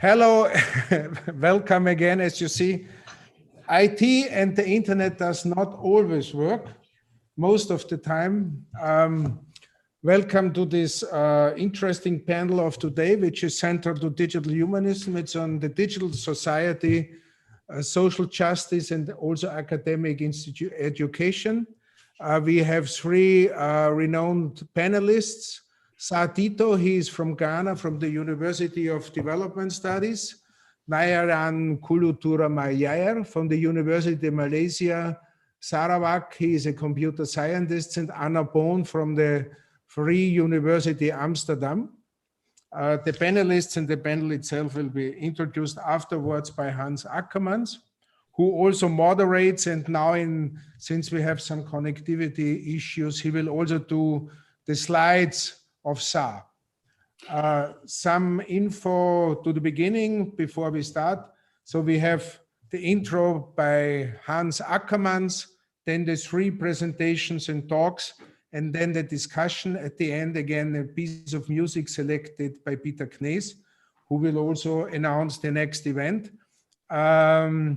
Hello, welcome again. As you see, IT and the internet does not always work, most of the time. Welcome to this interesting panel of today, which is centered to digital humanism. It's on the digital society, social justice, and also academic education. We have three renowned panelists. Dittoh, he is from Ghana, from the University of Development Studies. Narayanan Kulathuramaiyer from the University of Malaysia. Sarawak, he is a computer scientist, and Anna Bong from the Free University Amsterdam. The panelists and the panel itself will be introduced afterwards by Hans Akkermans, who also moderates, and now since we have some connectivity issues, he will also do the slides of SA. Some info to the beginning before we start. So we have the intro by Hans Akkermans, then the three presentations and talks, and then the discussion at the end. Again, a piece of music selected by Peter Knees, who will also announce the next event. The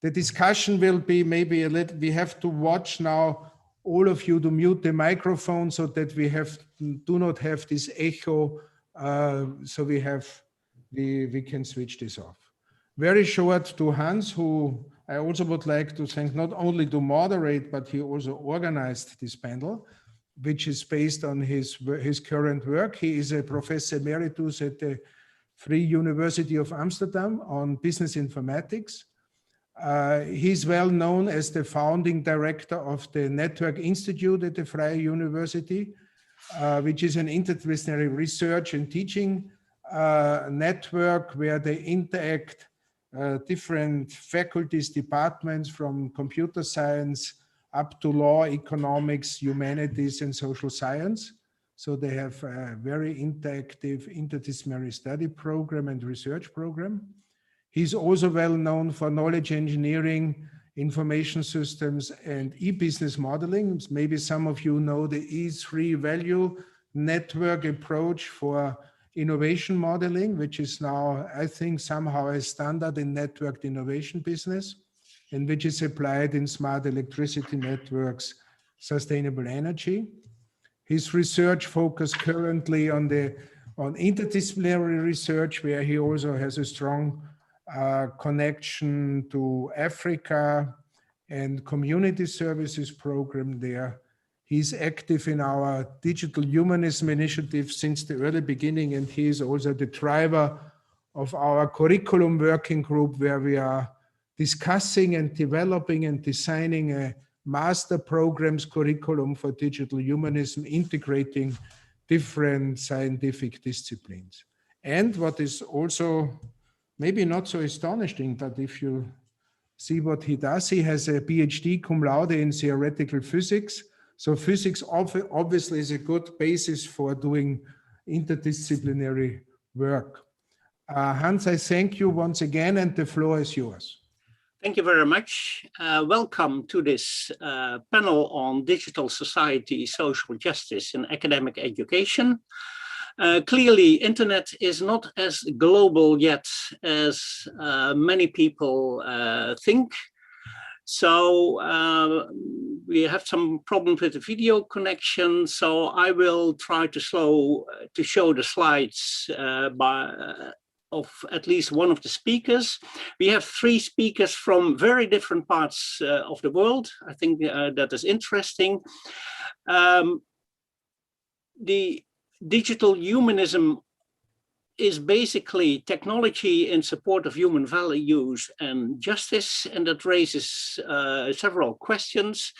discussion will be maybe a little, we have to watch now all of you to mute the microphone so that we do not have this echo. So we can switch this off. Very short to Hans, who I also would like to thank, not only to moderate, but he also organized this panel, which is based on his current work. He is a professor emeritus at the Free University of Amsterdam on business informatics. He's well known as the founding director of the Network Institute at the Freie University, which is an interdisciplinary research and teaching network where they interact different faculties, departments from computer science up to law, economics, humanities, and social science. So they have a very interactive interdisciplinary study program and research program. He's also well known for knowledge engineering, information systems, and e-business modeling. Maybe some of you know the E3 value network approach for innovation modeling, which is now, I think, somehow a standard in networked innovation business, and which is applied in smart electricity networks, sustainable energy. His research focus currently on interdisciplinary research, where he also has a strong connection to Africa and community services program there. He's active in our Digital Humanism initiative since the early beginning, and he is also the driver of our curriculum working group, where we are discussing and developing and designing a master programs curriculum for digital humanism, integrating different scientific disciplines. And what is also maybe not so astonishing, but if you see what he does, he has a PhD cum laude in theoretical physics. So physics obviously is a good basis for doing interdisciplinary work. Hans, I thank you once again, and the floor is yours. Thank you very much. Welcome to this panel on digital society, social justice, and academic education. Clearly, internet is not as global yet as many people think. So we have some problems with the video connection. So I will try to show the slides of at least one of the speakers. We have three speakers from very different parts of the world. I think that is interesting. The digital humanism is basically technology in support of human values and justice, and that raises several questions.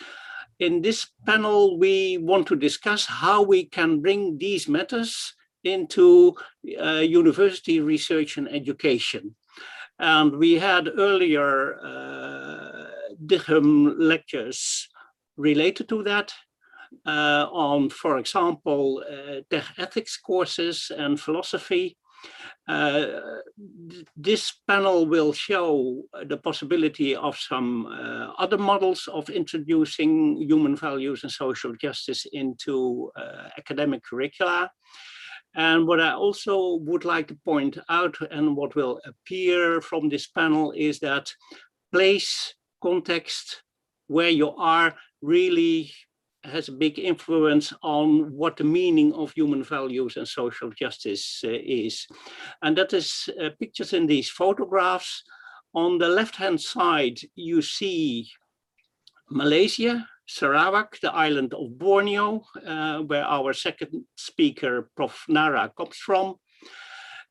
In this panel, we want to discuss how we can bring these matters into university research and education. And we had earlier DigHum Lectures related to that on, for example, tech ethics courses and philosophy. This panel will show the possibility of some other models of introducing human values and social justice into academic curricula. And what I also would like to point out, and what will appear from this panel, is that place, context, where you are, really has a big influence on what the meaning of human values and social justice is. And that is pictures in these photographs. On the left-hand side, you see Malaysia, Sarawak, the island of Borneo, where our second speaker, Prof. Nara, comes from.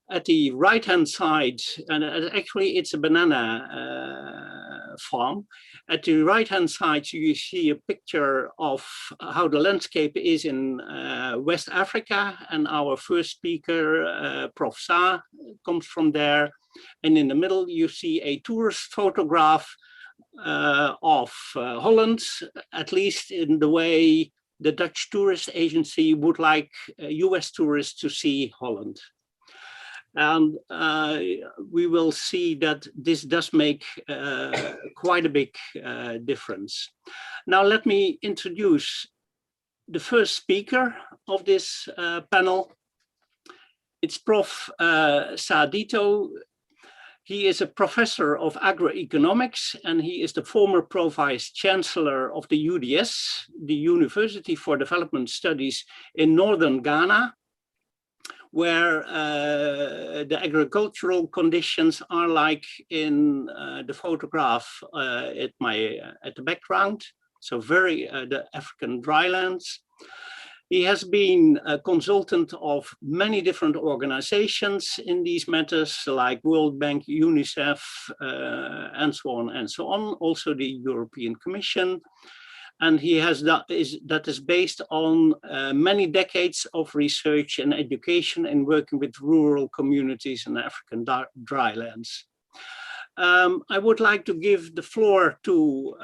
At the right-hand side, and actually it's a banana farm. At the right-hand side, you see a picture of how the landscape is in West Africa, and our first speaker, Prof. Sa, comes from there. And in the middle, you see a tourist photograph of Holland, at least in the way the Dutch tourist agency would like US tourists to see Holland. And we will see that this does make quite a big difference. Now let me introduce the first speaker of this panel. It's Prof. Sa Dittoh. He is a professor of agroeconomics, and he is the former Pro-Vice Chancellor of the UDS, the University for Development Studies in Northern Ghana, where the agricultural conditions are like in the photograph at the background, so very the African drylands. He has been a consultant of many different organizations in these matters, like World Bank, UNICEF, and so on, also the European Commission. And he has that is based on many decades of research and education in working with rural communities in African drylands. I would like to give the floor to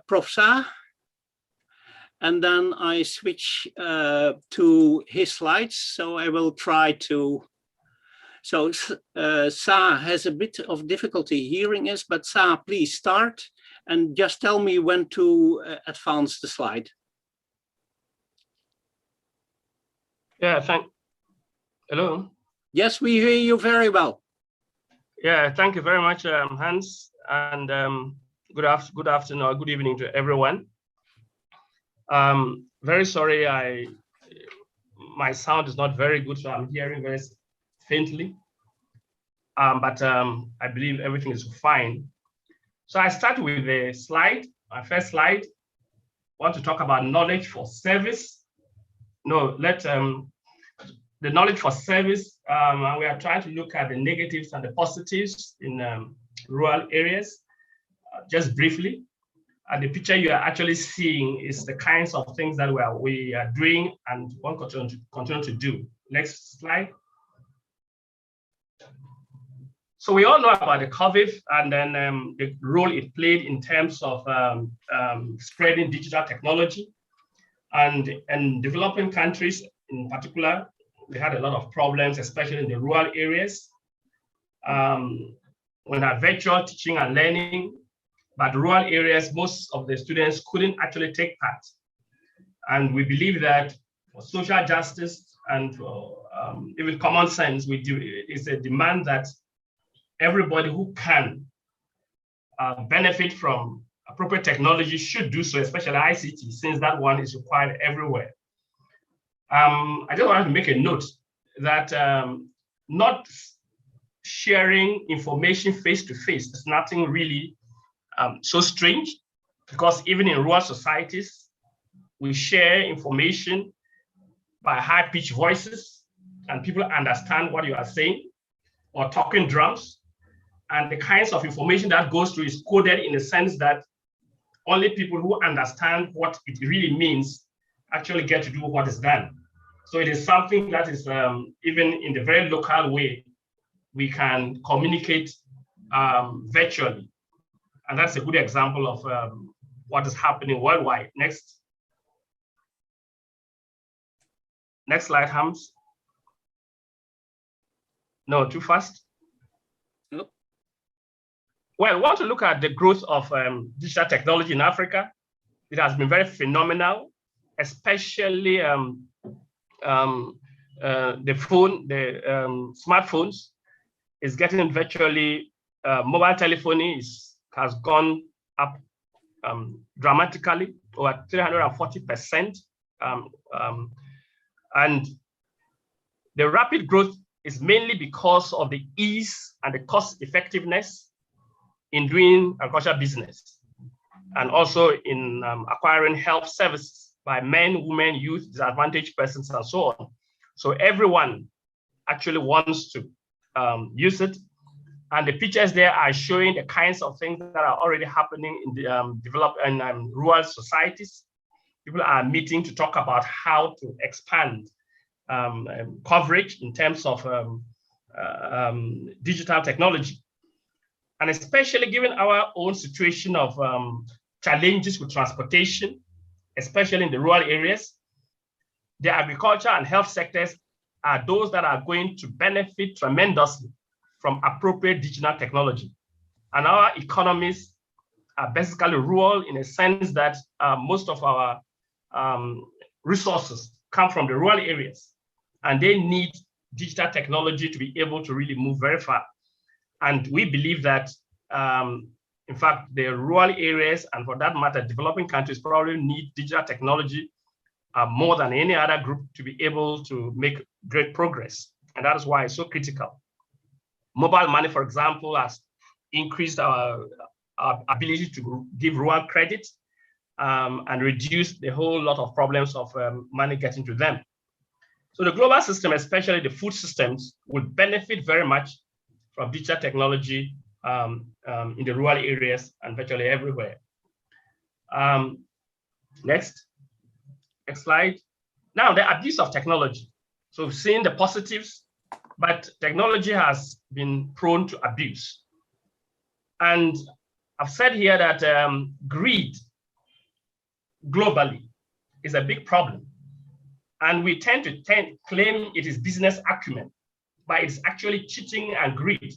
Prof. Sa, and then I switch to his slides. So I will try to. So Sa has a bit of difficulty hearing us, but Sa, please start. And just tell me when to advance the slide. Yeah, hello? Yes, we hear you very well. Yeah, thank you very much, Hans, and good afternoon or good evening to everyone. Very sorry, my sound is not very good, so I'm hearing very faintly, but I believe everything is fine. So I start with the slide, my first slide. I want to talk about knowledge for service. No, the knowledge for service, and we are trying to look at the negatives and the positives in rural areas, just briefly. And the picture you are actually seeing is the kinds of things that we are doing and want to continue to do. Next slide. So we all know about the COVID and then the role it played in terms of spreading digital technology. And in developing countries in particular, we had a lot of problems, especially in the rural areas. We had virtual teaching and learning, but rural areas, most of the students couldn't actually take part. And we believe that for social justice and for even common sense, it's a demand that everybody who can benefit from appropriate technology should do so, especially ICT, since that one is required everywhere. I just wanted to make a note that not sharing information face-to-face is nothing really so strange, because even in rural societies, we share information by high-pitched voices, and people understand what you are saying, or talking drums. And the kinds of information that goes through is coded in the sense that only people who understand what it really means actually get to do what is done. So it is something that is, even in the very local way, we can communicate virtually. And that's a good example of what is happening worldwide. Next slide, Hams. No, too fast. Nope. Well, we want to look at the growth of digital technology in Africa. It has been very phenomenal, especially smartphones is getting virtually, mobile telephony has gone up dramatically, over 340%. And the rapid growth is mainly because of the ease and the cost effectiveness in doing agricultural business, and also in acquiring health services by men, women, youth, disadvantaged persons, and so on. So everyone actually wants to use it. And the pictures there are showing the kinds of things that are already happening in the developed and rural societies. People are meeting to talk about how to expand coverage in terms of digital technology. And especially given our own situation of challenges with transportation, especially in the rural areas, the agriculture and health sectors are those that are going to benefit tremendously from appropriate digital technology. And our economies are basically rural in a sense that most of our resources come from the rural areas, and they need digital technology to be able to really move very far. And we believe that, in fact, the rural areas, and for that matter, developing countries probably need digital technology more than any other group to be able to make great progress. And that is why it's so critical. Mobile money, for example, has increased our ability to give rural credit and reduce the whole lot of problems of money getting to them. So the global system, especially the food systems, will benefit very much from digital technology in the rural areas and virtually everywhere. Next slide. Now, the abuse of technology. So we've seen the positives, but technology has been prone to abuse. And I've said here that greed globally is a big problem. And we tend to claim it is business acumen, but it's actually cheating and greed.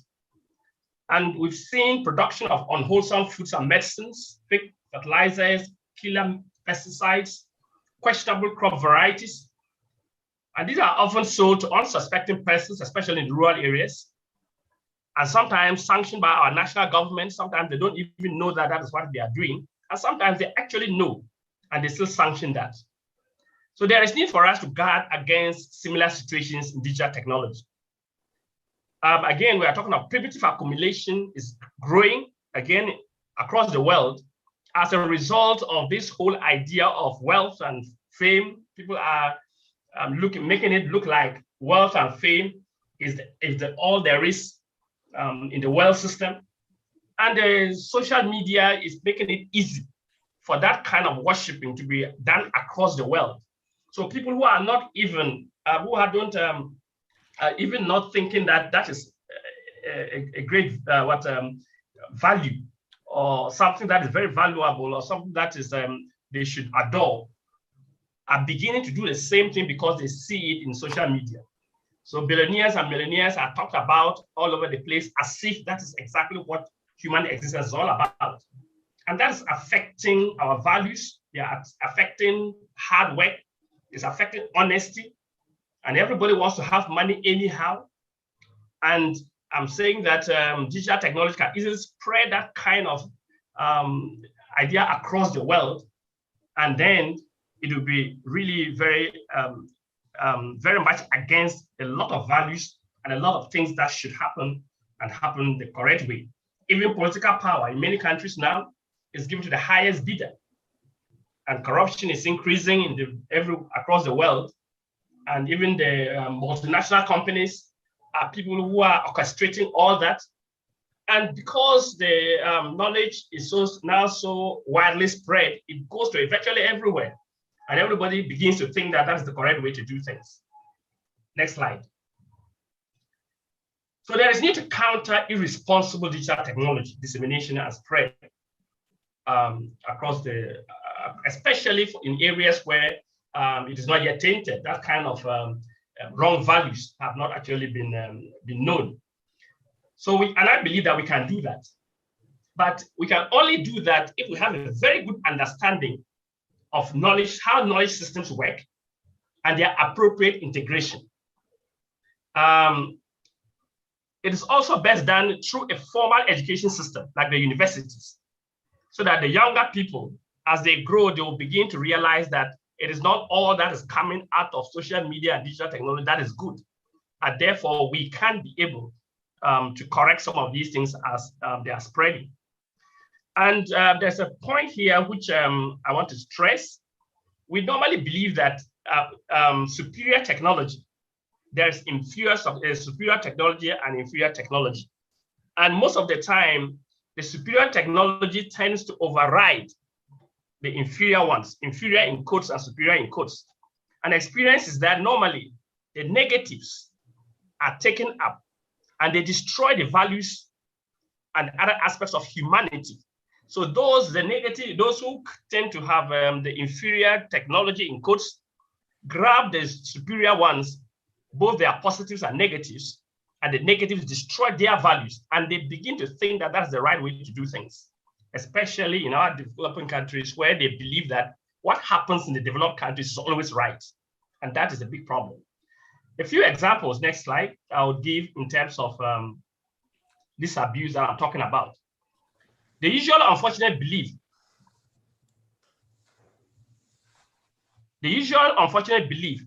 And we've seen production of unwholesome foods and medicines, fake fertilizers, killer pesticides, questionable crop varieties. And these are often sold to unsuspecting persons, especially in rural areas, and sometimes sanctioned by our national government. Sometimes they don't even know that that is what they are doing. And sometimes they actually know, and they still sanction that. So there is need for us to guard against similar situations in digital technology. Again, we are talking about primitive accumulation is growing again across the world as a result of this whole idea of wealth and fame. People are making it look like wealth and fame is all there is in the wealth system. And the social media is making it easy for that kind of worshiping to be done across the world. So people who are not even, don't even not thinking that that is a great value, or something that is very valuable, or something that is they should adore, are beginning to do the same thing because they see it in social media. So billionaires and millionaires are talked about all over the place as if that is exactly what human existence is all about. And that is affecting our values. They are affecting hard work. It's affecting honesty. And everybody wants to have money anyhow. And I'm saying that digital technology can easily spread that kind of idea across the world. And then it will be really very much against a lot of values and a lot of things that should happen and happen the correct way. Even political power in many countries now is given to the highest bidder. And corruption is increasing across the world. And even the multinational companies are people who are orchestrating all that. And because the knowledge is now so widely spread, it goes to virtually everywhere. And everybody begins to think that that's the correct way to do things. Next slide. So there is need to counter irresponsible digital technology dissemination and spread across especially in areas where it is not yet tainted. That kind of wrong values have not actually been known. So I believe that we can do that. But we can only do that if we have a very good understanding of knowledge, how knowledge systems work, and their appropriate integration. it is also best done through a formal education system like the universities, so that the younger people, as they grow, they will begin to realize that it is not all that is coming out of social media and digital technology that is good. And therefore, we can be able to correct some of these things as they are spreading. And there's a point here which I want to stress. We normally believe that superior technology, there's superior technology and inferior technology. And most of the time, the superior technology tends to override the inferior ones, inferior in quotes and superior in quotes. And experience is that normally the negatives are taken up and they destroy the values and other aspects of humanity. So those who tend to have the inferior technology in quotes, grab the superior ones, both their positives and negatives, and the negatives destroy their values, and they begin to think that that's the right way to do things, especially in our developing countries where they believe that what happens in the developed countries is always right. And that is a big problem. A few examples, next slide, I'll give in terms of this abuse that I'm talking about. The usual unfortunate belief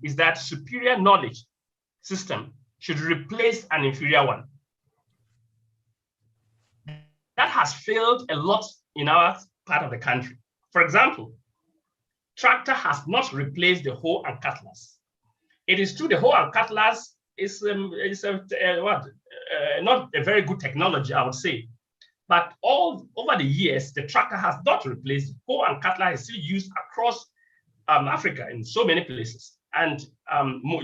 is that superior knowledge system should replace an inferior one. That has failed a lot in our part of the country. For example, tractor has not replaced the hoe and cutlass. It is true the hoe and cutlass is not a very good technology, I would say. But all over the years, the tractor has not replaced. Hoe and cutlass is still used across Africa in so many places, and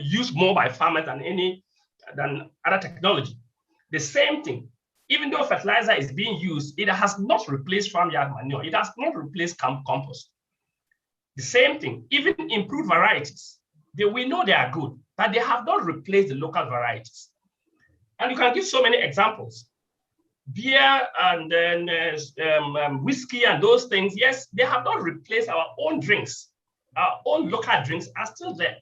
used more by farmers than other technology. The same thing, even though fertilizer is being used, it has not replaced farmyard manure. It has not replaced compost. The same thing, even improved varieties. We know they are good, but they have not replaced the local varieties. And you can give so many examples. Beer and then whiskey and those things, yes, they have not replaced our own drinks. Our own local drinks are still there.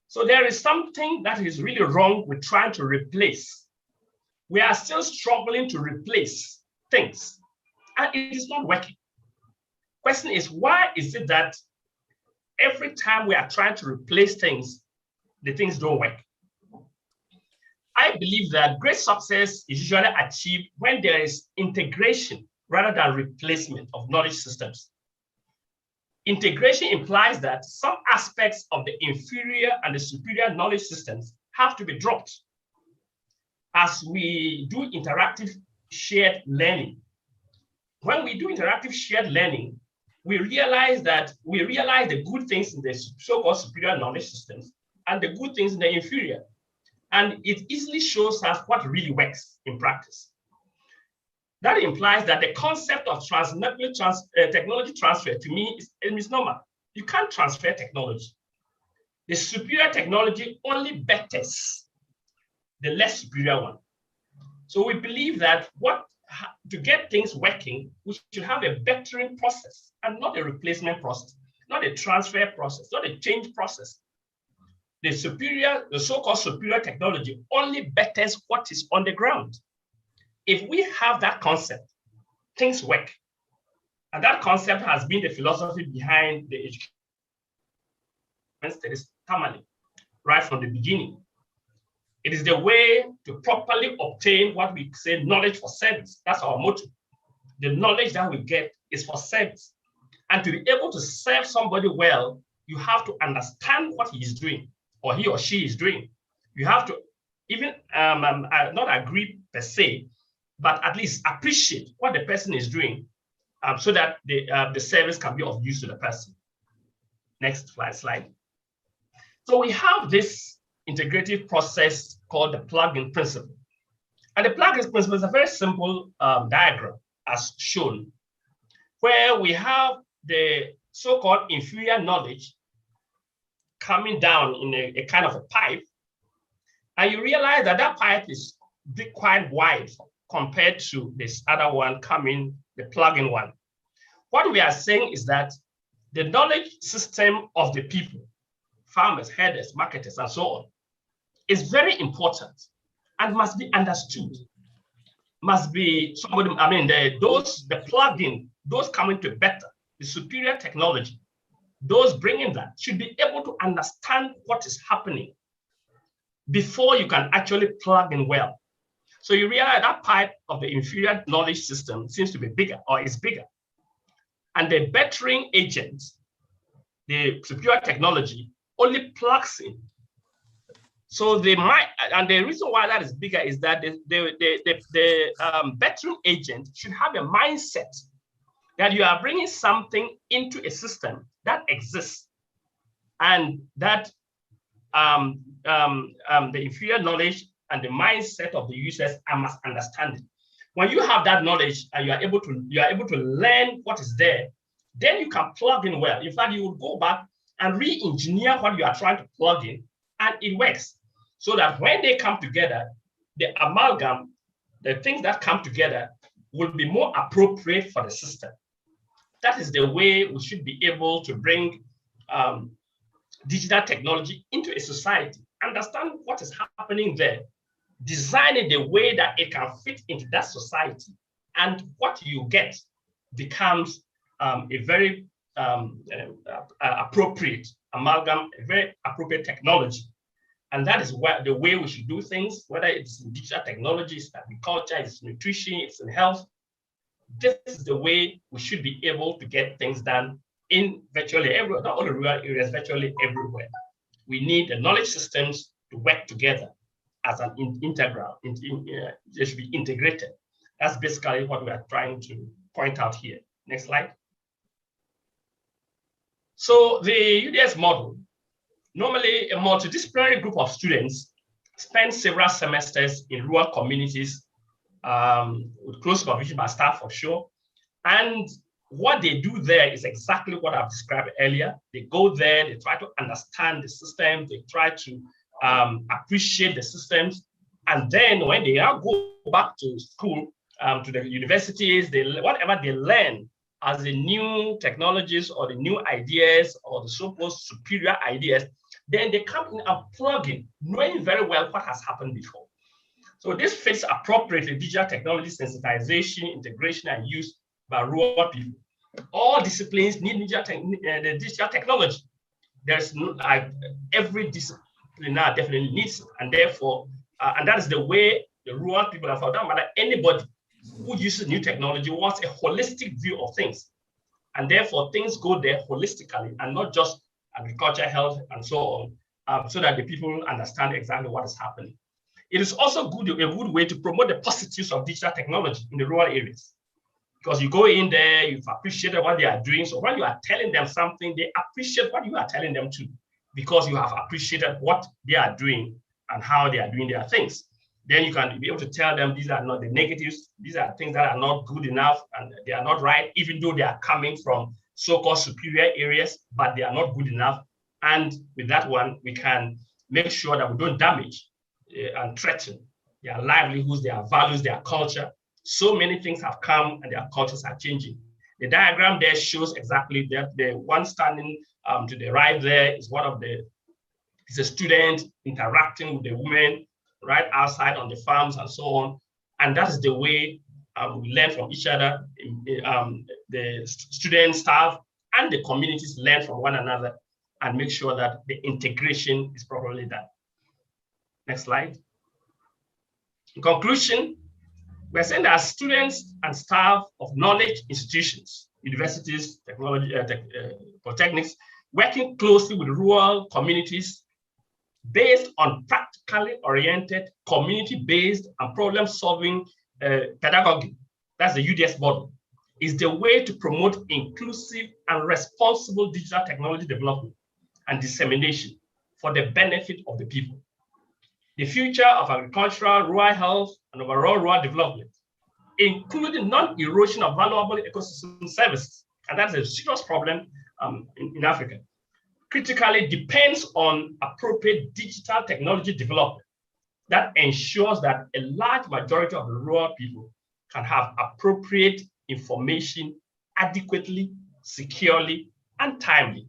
So there is something that is really wrong with trying to replace. We are still struggling to replace things, and it is not working. Question is, why is it that every time we are trying to replace things, the things don't work? I believe that great success is usually achieved when there is integration rather than replacement of knowledge systems. Integration implies that some aspects of the inferior and the superior knowledge systems have to be dropped. As we do interactive shared learning, when we do interactive shared learning, we realize the good things in the so-called superior knowledge systems and the good things in the inferior. And it easily shows us what really works in practice. That implies that the concept of technology transfer to me is a misnomer. You can't transfer technology. The superior technology only betters the less superior one. So we believe that to get things working, we should have a bettering process and not a replacement process, not a transfer process, not a change process. The so-called superior technology only betters what is on the ground. If we have that concept, things work. And that concept has been the philosophy behind the education studies family, right from the beginning. It is the way to properly obtain what we say knowledge for service. That's our motto. The knowledge that we get is for service. And to be able to serve somebody well, you have to understand what he is doing or he or she is doing. You have to even not agree per se, but at least appreciate what the person is doing so that the service can be of use to the person. Next slide. So we have this integrative process called the plug-in principle. And the plug-in principle is a very simple diagram as shown, where we have the so-called inferior knowledge coming down in a kind of a pipe. And you realize that that pipe is quite wide compared to this other one coming, the plug-in one. What we are saying is that the knowledge system of the people, farmers, herders, marketers, and so on, is very important and must be understood. Must be somebody, I mean, the plug-in, those coming to better, the superior technology, those bringing that should be able to understand what is happening before you can actually plug in well. So you realize that part of the inferior knowledge system seems to be bigger or is bigger. And the bettering agent, the superior technology, only plugs in. So they might, and the reason why that is bigger is that the bettering agent should have a mindset that you are bringing something into a system that exists, and that the inferior knowledge and the mindset of the users, I must understand it. When you have that knowledge and you are able to learn what is there, then you can plug in well. In fact, you will go back and re-engineer what you are trying to plug in, and it works. So that when they come together, the amalgam, the things that come together will be more appropriate for the system. That is the way we should be able to bring digital technology into a society, understand what is happening there, design it the way that it can fit into that society, and what you get becomes a very appropriate amalgam, a very appropriate technology. And that is the way we should do things, whether it's in digital technology, it's agriculture, it's nutrition, it's in health. This is the way we should be able to get things done in virtually everywhere, not only rural areas, virtually everywhere. We need the knowledge systems to work together as an integral, they should be integrated. That's basically what we are trying to point out here. Next slide. So the UDS model, normally a multidisciplinary group of students spend several semesters in rural communities with close supervision by staff for sure. And what they do there is exactly what I've described earlier. They go there, they try to understand the system, they try to appreciate the systems. And then when they go back to school, to the universities, whatever they learn as the new technologies or the new ideas or the so-called superior ideas, then they come in and plug in, knowing very well what has happened before. So this fits appropriately digital technology sensitization, integration, and use by rural people. All disciplines need the digital technology. There's every discipline now definitely needs it, and therefore, and that is the way the rural people have found out that anybody who uses new technology wants a holistic view of things, and therefore things go there holistically and not just agriculture, health, and so on, so that the people understand exactly what is happening. It is also a good way to promote the positives of digital technology in the rural areas, because you go in there, you've appreciated what they are doing. So when you are telling them something, they appreciate what you are telling them too, because you have appreciated what they are doing and how they are doing their things. Then you can be able to tell them these are not the negatives, these are things that are not good enough and they are not right, even though they are coming from so-called superior areas, but they are not good enough. And with that one, we can make sure that we don't damage and threaten their livelihoods, their values, their culture. So many things have come and their cultures are changing. The diagram there shows exactly that. The one standing to the right there is is a student interacting with the women right outside on the farms and so on. And that's the way we learn from each other. The students, staff, and the communities learn from one another and make sure that the integration is properly done. Next slide. In conclusion, we're saying that students and staff of knowledge institutions, universities, technology, polytechnics, working closely with rural communities based on practically oriented, community-based and problem-solving pedagogy, that's the UDS model, is the way to promote inclusive and responsible digital technology development and dissemination for the benefit of the people. The future of agricultural, rural health, and overall rural development, including non-erosion of valuable ecosystem services, and that's a serious problem in Africa, critically depends on appropriate digital technology development that ensures that a large majority of the rural people can have appropriate information adequately, securely, and timely.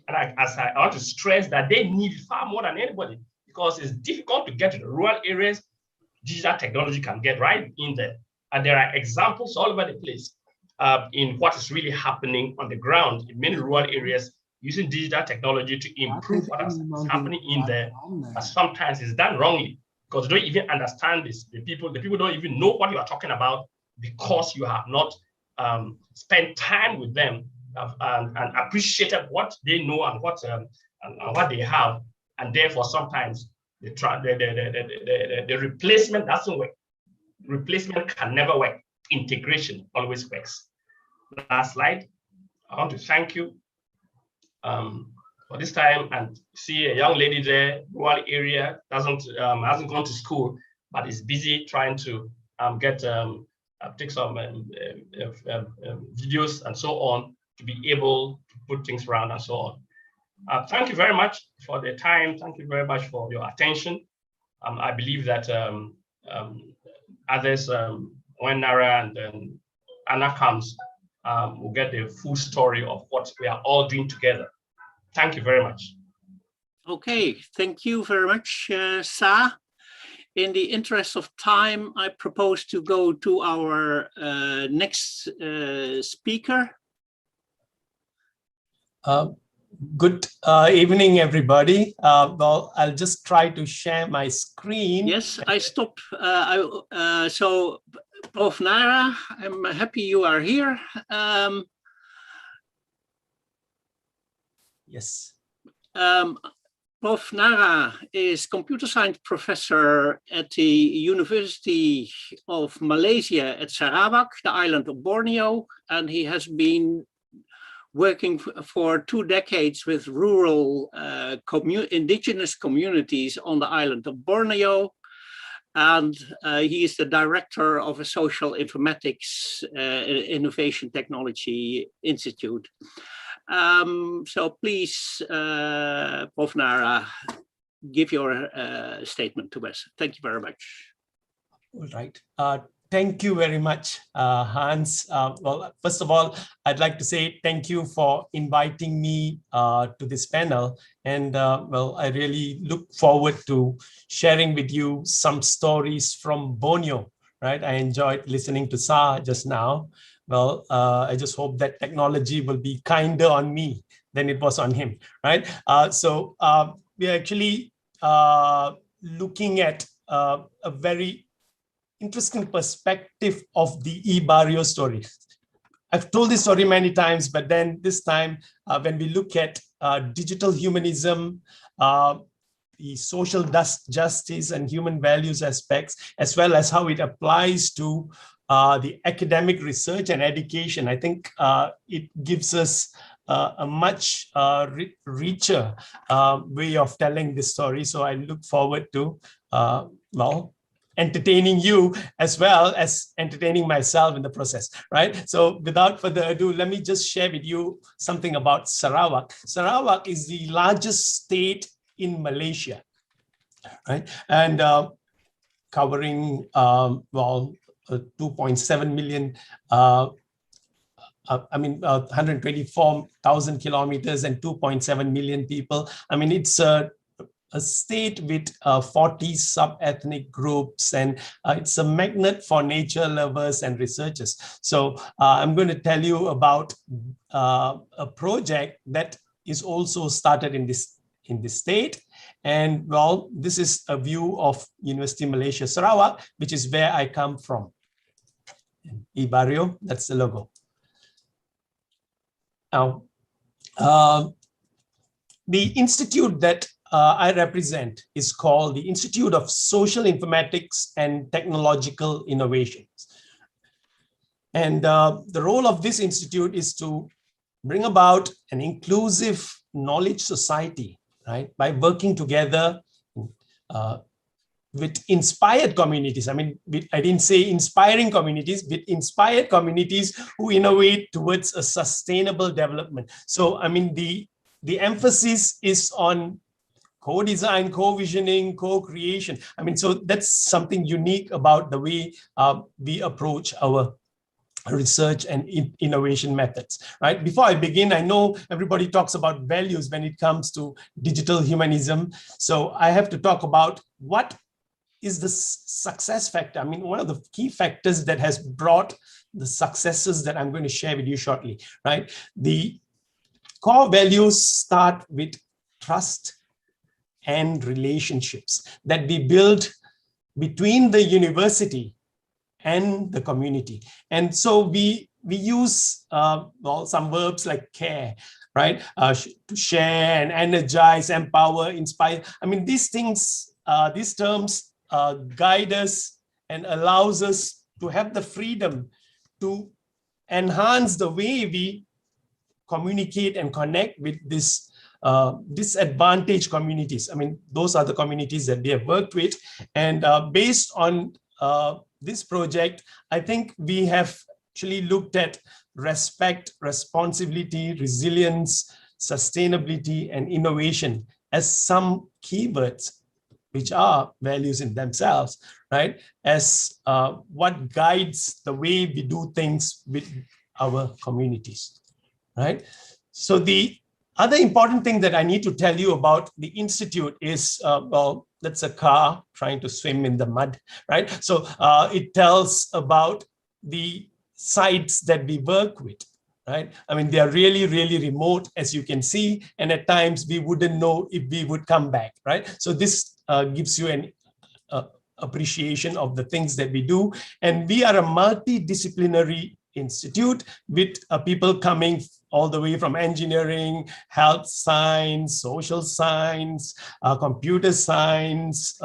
And I want to stress that they need it far more than anybody, because it's difficult to get to the rural areas. Digital technology can get right in there. And there are examples all over the place in what is really happening on the ground in many rural areas, using digital technology to improve what is happening in there, but sometimes it's done wrongly because they don't even understand this. The people don't even know what you are talking about because you have not spent time with them and appreciated what they know and what they have, and therefore sometimes the replacement doesn't work. Replacement can never work. Integration always works. Last slide. I want to thank you for this time, and see a young lady there, rural area, hasn't gone to school, but is busy trying to take some videos and so on to be able to put things around and so on. Thank you very much for the time. Thank you very much for your attention. I believe that others, when Nara and Anna comes, we'll get the full story of what we are all doing together. Thank you very much. Okay, thank you very much, Sa. In the interest of time, I propose to go to our next speaker. Good evening, everybody. Well, I'll just try to share my screen. Yes, I stopped. So, Prof. Nara, I'm happy you are here. Yes. Prof. Nara is computer science professor at the University of Malaysia at Sarawak, the island of Borneo, and he has been working for 2 decades with rural indigenous communities on the island of Borneo. And he is the director of a social informatics innovation technology institute. So please, Prof. Nara, give your statement to us. Thank you very much. All right. Thank you very much, Hans. Well, first of all, I'd like to say thank you for inviting me to this panel. And well, I really look forward to sharing with you some stories from Borneo, right? I enjoyed listening to Sa just now. Well, I just hope that technology will be kinder on me than it was on him, right? So we're actually looking at a very interesting perspective of the EBario story. I've told this story many times, but then this time when we look at digital humanism, the social justice and human values aspects, as well as how it applies to the academic research and education, I think it gives us a much richer way of telling this story. So I look forward to, well, entertaining you as well as entertaining myself in the process, right? So without further ado, let me just share with you something about Sarawak. Sarawak is the largest state in Malaysia, right? And covering, well, 2.7 million, 124,000 kilometers and 2.7 million people. I mean, it's a state with 40 sub-ethnic groups, and it's a magnet for nature lovers and researchers. So I'm going to tell you about a project that is also started in this state. And well, this is a view of University of Malaysia, Sarawak, which is where I come from. EBario, that's the logo. Now, the institute that I represent is called the Institute of Social Informatics and Technological Innovations. And the role of this institute is to bring about an inclusive knowledge society, right, by working together with inspired communities. I mean, I didn't say inspiring communities, with inspired communities who innovate towards a sustainable development. So, I mean, the emphasis is on co-design, co-visioning, co-creation. I mean, so that's something unique about the way we approach our research and innovation methods, right? Before I begin, I know everybody talks about values when it comes to digital humanism. So I have to talk about what is the success factor. I mean, one of the key factors that has brought the successes that I'm going to share with you shortly, right? The core values start with trust and relationships that we build between the university and the community. And so we use well, some verbs like care, right? To share and energize, empower, inspire. I mean, these things, these terms guide us and allows us to have the freedom to enhance the way we communicate and connect with this disadvantaged communities. I mean, those are the communities that we have worked with. And based on this project, I think we have actually looked at respect, responsibility, resilience, sustainability, and innovation as some keywords, which are values in themselves, right? As what guides the way we do things with our communities, right? So the other important thing that I need to tell you about the Institute is, well, that's a car trying to swim in the mud, right? So it tells about the sites that we work with, right? I mean, they are really, really remote, as you can see, and at times we wouldn't know if we would come back, right? So this gives you an appreciation of the things that we do. And we are a multidisciplinary institute with people coming all the way from engineering, health science, social science, computer science,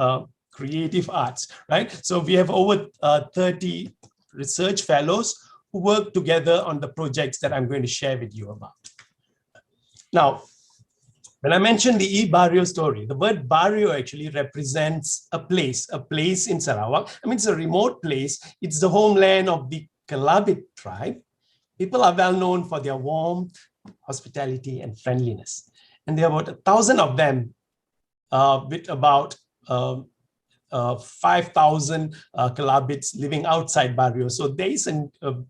creative arts, right? So we have over 30 research fellows who work together on the projects that I'm going to share with you about. Now, when I mentioned the EBario story, the word barrio actually represents a place in Sarawak. I mean, it's a remote place. It's the homeland of the Kelabit tribe. People are well known for their warmth, hospitality, and friendliness. And there are about 1,000 of them with about 5,000 Kelabits living outside barrio. So there is a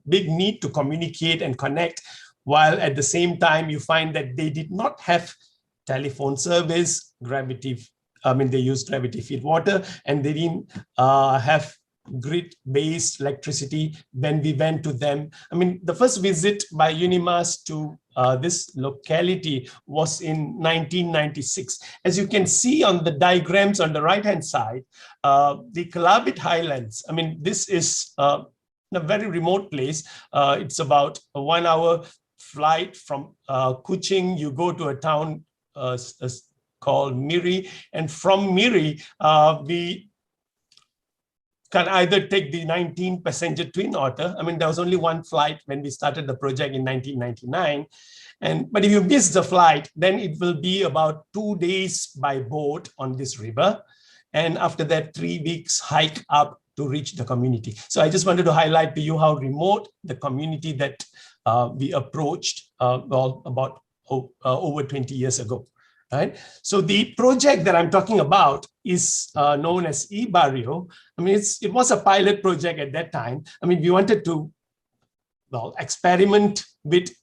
big need to communicate and connect, while at the same time you find that they did not have telephone service, they used gravity feed water, and they didn't have grid-based electricity when we went to them. I mean, the first visit by UNIMAS to this locality was in 1996. As you can see on the diagrams on the right-hand side, the Kelabit Highlands, I mean, this is a very remote place. It's about a 1 hour flight from Kuching. You go to a town called Miri, and from Miri, we can either take the 19 passenger twin otter. I mean, there was only one flight when we started the project in 1999. But if you miss the flight, then it will be about 2 days by boat on this river. And after that, 3 weeks hike up to reach the community. So I just wanted to highlight to you how remote the community that we approached about over 20 years ago. Right? So the project that I'm talking about is known as EBario. I mean, it was a pilot project at that time. I mean, we wanted to experiment with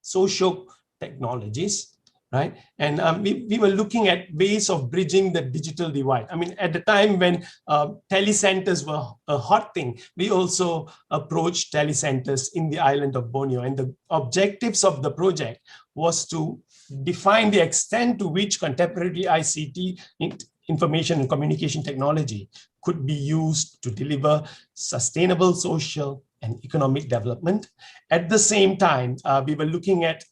social technologies, right? And we were looking at ways of bridging the digital divide. I mean, at the time when telecenters were a hot thing, we also approached telecenters in the island of Borneo. And the objectives of the project was to define the extent to which contemporary ICT, information and communication technology, could be used to deliver sustainable social and economic development. At the same time, we were looking at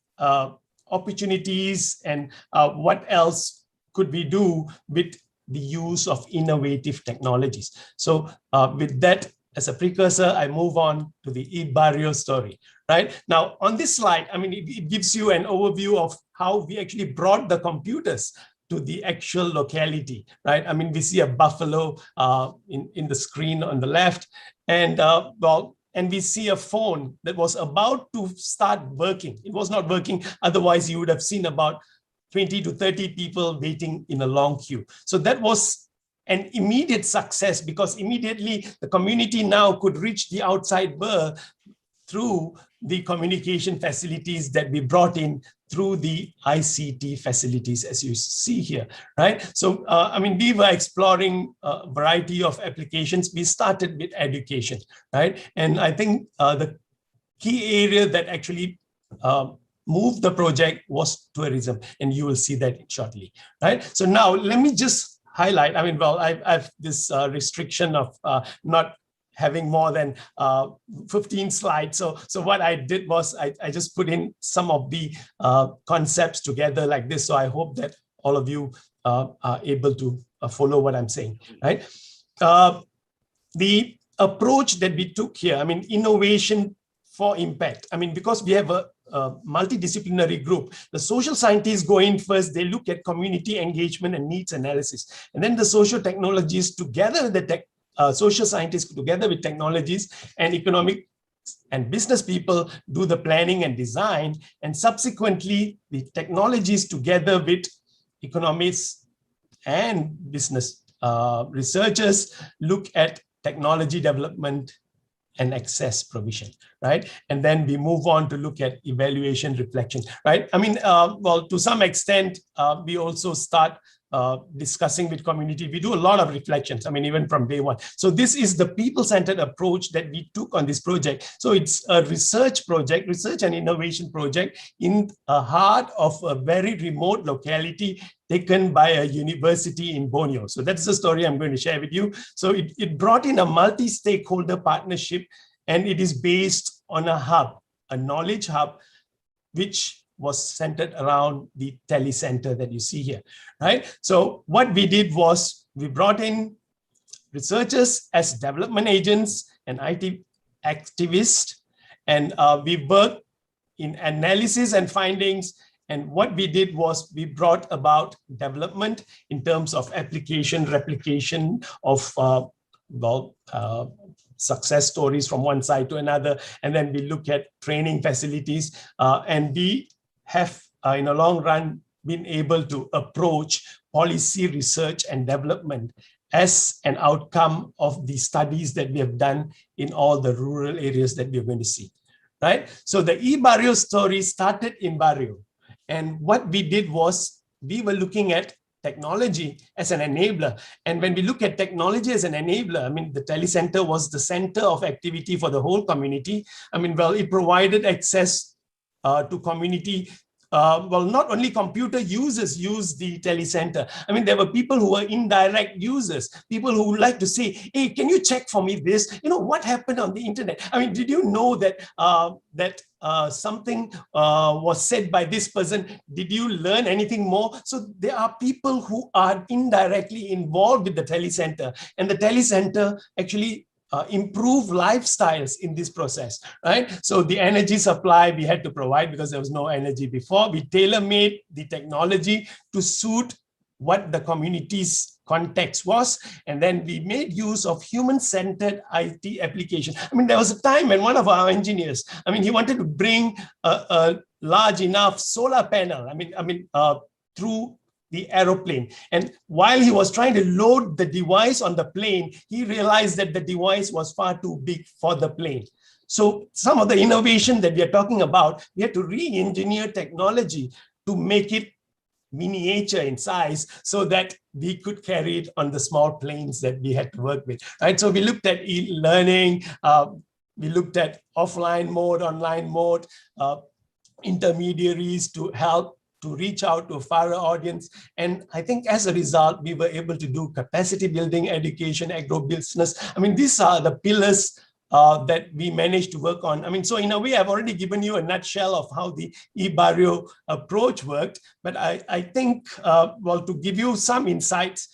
opportunities and what else could we do with the use of innovative technologies. So with that as a precursor, I move on to the EBario story, right? Now, on this slide, I mean, it gives you an overview of how we actually brought the computers to the actual locality, right? I mean, we see a buffalo in the screen on the left, and and we see a phone that was about to start working. It was not working, otherwise you would have seen about 20 to 30 people waiting in a long queue. So that was an immediate success, because immediately the community now could reach the outside world through the communication facilities that we brought in through the ICT facilities, as you see here, right? So, I mean, we were exploring a variety of applications. We started with education, right? And I think the key area that actually moved the project was tourism, and you will see that shortly, right? So now let me just highlight, I mean, well, I've this restriction of not having more than 15 slides. So what I did was I just put in some of the concepts together like this. So I hope that all of you are able to follow what I'm saying, right? The approach that we took here, I mean, innovation for impact. I mean, because we have a multidisciplinary group, the social scientists go in first, they look at community engagement and needs analysis. And then the social technologists together with the social scientists together with technologies and economic and business people do the planning and design, and subsequently the technologies together with economists and business researchers look at technology development and access provision, right? And then we move on to look at evaluation, reflection, right? I mean, well, to some extent, we also start discussing with community. We do a lot of reflections, I mean, even from day one. So this is the people-centered approach that we took on this project. So it's a research project, research and innovation project in the heart of a very remote locality taken by a university in Borneo. So that's the story I'm going to share with you. So it brought in a multi-stakeholder partnership, and it is based on a hub, a knowledge hub, which was centered around the telecenter that you see here, right? So what we did was we brought in researchers as development agents and IT activists, and we worked in analysis and findings. And what we did was we brought about development in terms of application, replication of success stories from one side to another. And then we look at training facilities, and we have in a long run been able to approach policy research and development as an outcome of the studies that we have done in all the rural areas that we're going to see, right? So the EBario story started in Barrio. And what we did was we were looking at technology as an enabler. And when we look at technology as an enabler, I mean, the telecenter was the center of activity for the whole community. I mean, well, it provided access to community. Well, not only computer users use the telecenter. I mean, there were people who were indirect users, people who would like to say, hey, can you check for me this? You know, what happened on the internet? I mean, did you know that something was said by this person? Did you learn anything more? So there are people who are indirectly involved with the telecenter, and the telecenter actually improve lifestyles in this process, right? So the energy supply we had to provide because there was no energy before. We tailor-made the technology to suit what the community's context was. And then we made use of human-centered IT application. I mean, there was a time when one of our engineers, I mean, he wanted to bring a large enough solar panel, through the aeroplane. And while he was trying to load the device on the plane, he realized that the device was far too big for the plane. So some of the innovation that we are talking about, we had to re-engineer technology to make it miniature in size so that we could carry it on the small planes that we had to work with, right? So we looked at e-learning, we looked at offline mode, online mode, intermediaries to help to reach out to a far audience. And I think as a result, we were able to do capacity building, education, agro-business. I mean, these are the pillars that we managed to work on. I mean, so in a way, I've already given you a nutshell of how the EBario approach worked, but I think, well, to give you some insights,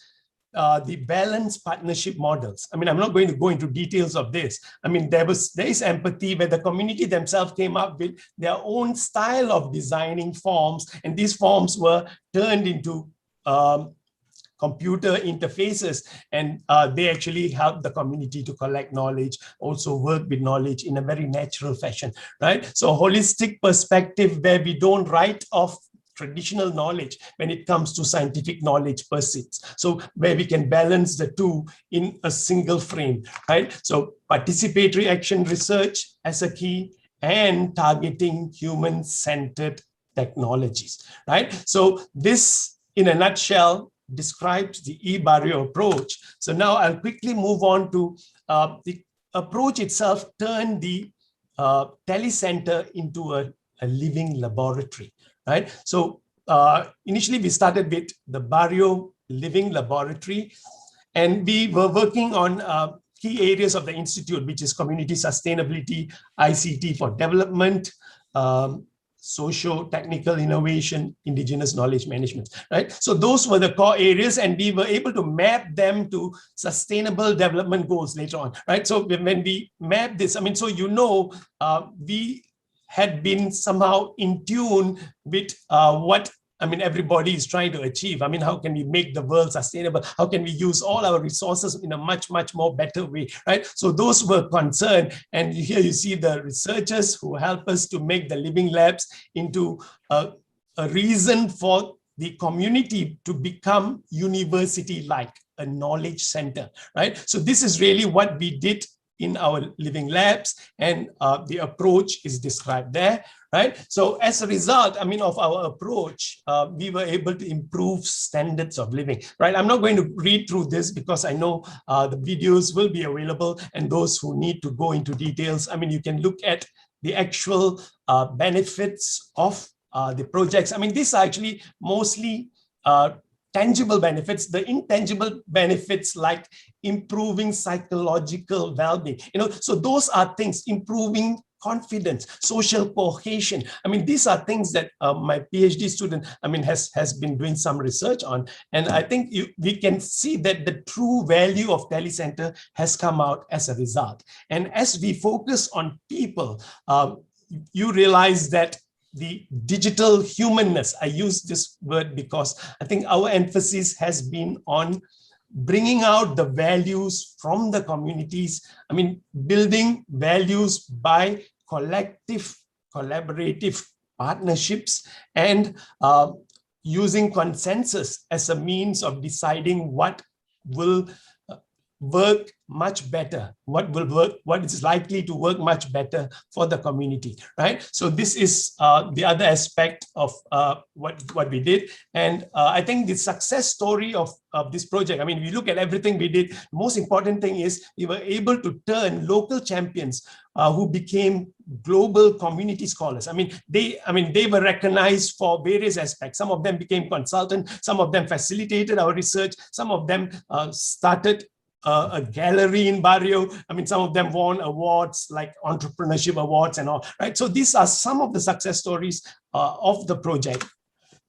the balanced partnership models. I mean, I'm not going to go into details of this. I mean, there is empathy where the community themselves came up with their own style of designing forms, and these forms were turned into computer interfaces, and they actually help the community to collect knowledge, also work with knowledge in a very natural fashion, right? So holistic perspective where we don't write off traditional knowledge when it comes to scientific knowledge pursuits. So where we can balance the two in a single frame, right? So participatory action research as a key and targeting human-centered technologies, right? So this, in a nutshell, describes the EBario approach. So now I'll quickly move on to the approach itself, turn the telecenter into a living laboratory, right? So initially we started with the EBario Living Laboratory, and we were working on key areas of the Institute, which is community sustainability, ICT for development, socio-technical innovation, indigenous knowledge management, right? So those were the core areas, and we were able to map them to sustainable development goals later on, right? So when we map this, I mean, so we had been somehow in tune with what everybody is trying to achieve. I mean, how can we make the world sustainable? How can we use all our resources in a much, much more better way, right? So those were concerned. And here you see the researchers who help us to make the living labs into a reason for the community to become university-like, a knowledge center, right? So this is really what we did in our living labs, and the approach is described there, right? So as a result, of our approach, we were able to improve standards of living, right? I'm not going to read through this because I know the videos will be available, and those who need to go into details, you can look at the actual benefits of the projects. These are actually mostly tangible benefits. The intangible benefits like improving psychological well-being, so those are things, improving confidence, social cohesion. These are things that my PhD student, has been doing some research on. And I think we can see that the true value of telecenter has come out as a result. And as we focus on people, you realize that the digital humanness, I use this word because I think our emphasis has been on bringing out the values from the communities, building values by collective, collaborative partnerships, and using consensus as a means of deciding what will work much better, what will work, what is likely to work much better for the community, right? So this is the other aspect of what we did. And I think the success story of this project, we look at everything we did. Most important thing is we were able to turn local champions who became global community scholars. They were recognized for various aspects. Some of them became consultants, some of them facilitated our research, some of them started a gallery in EBario. Some of them won awards like entrepreneurship awards and all, right? So these are some of the success stories of the project.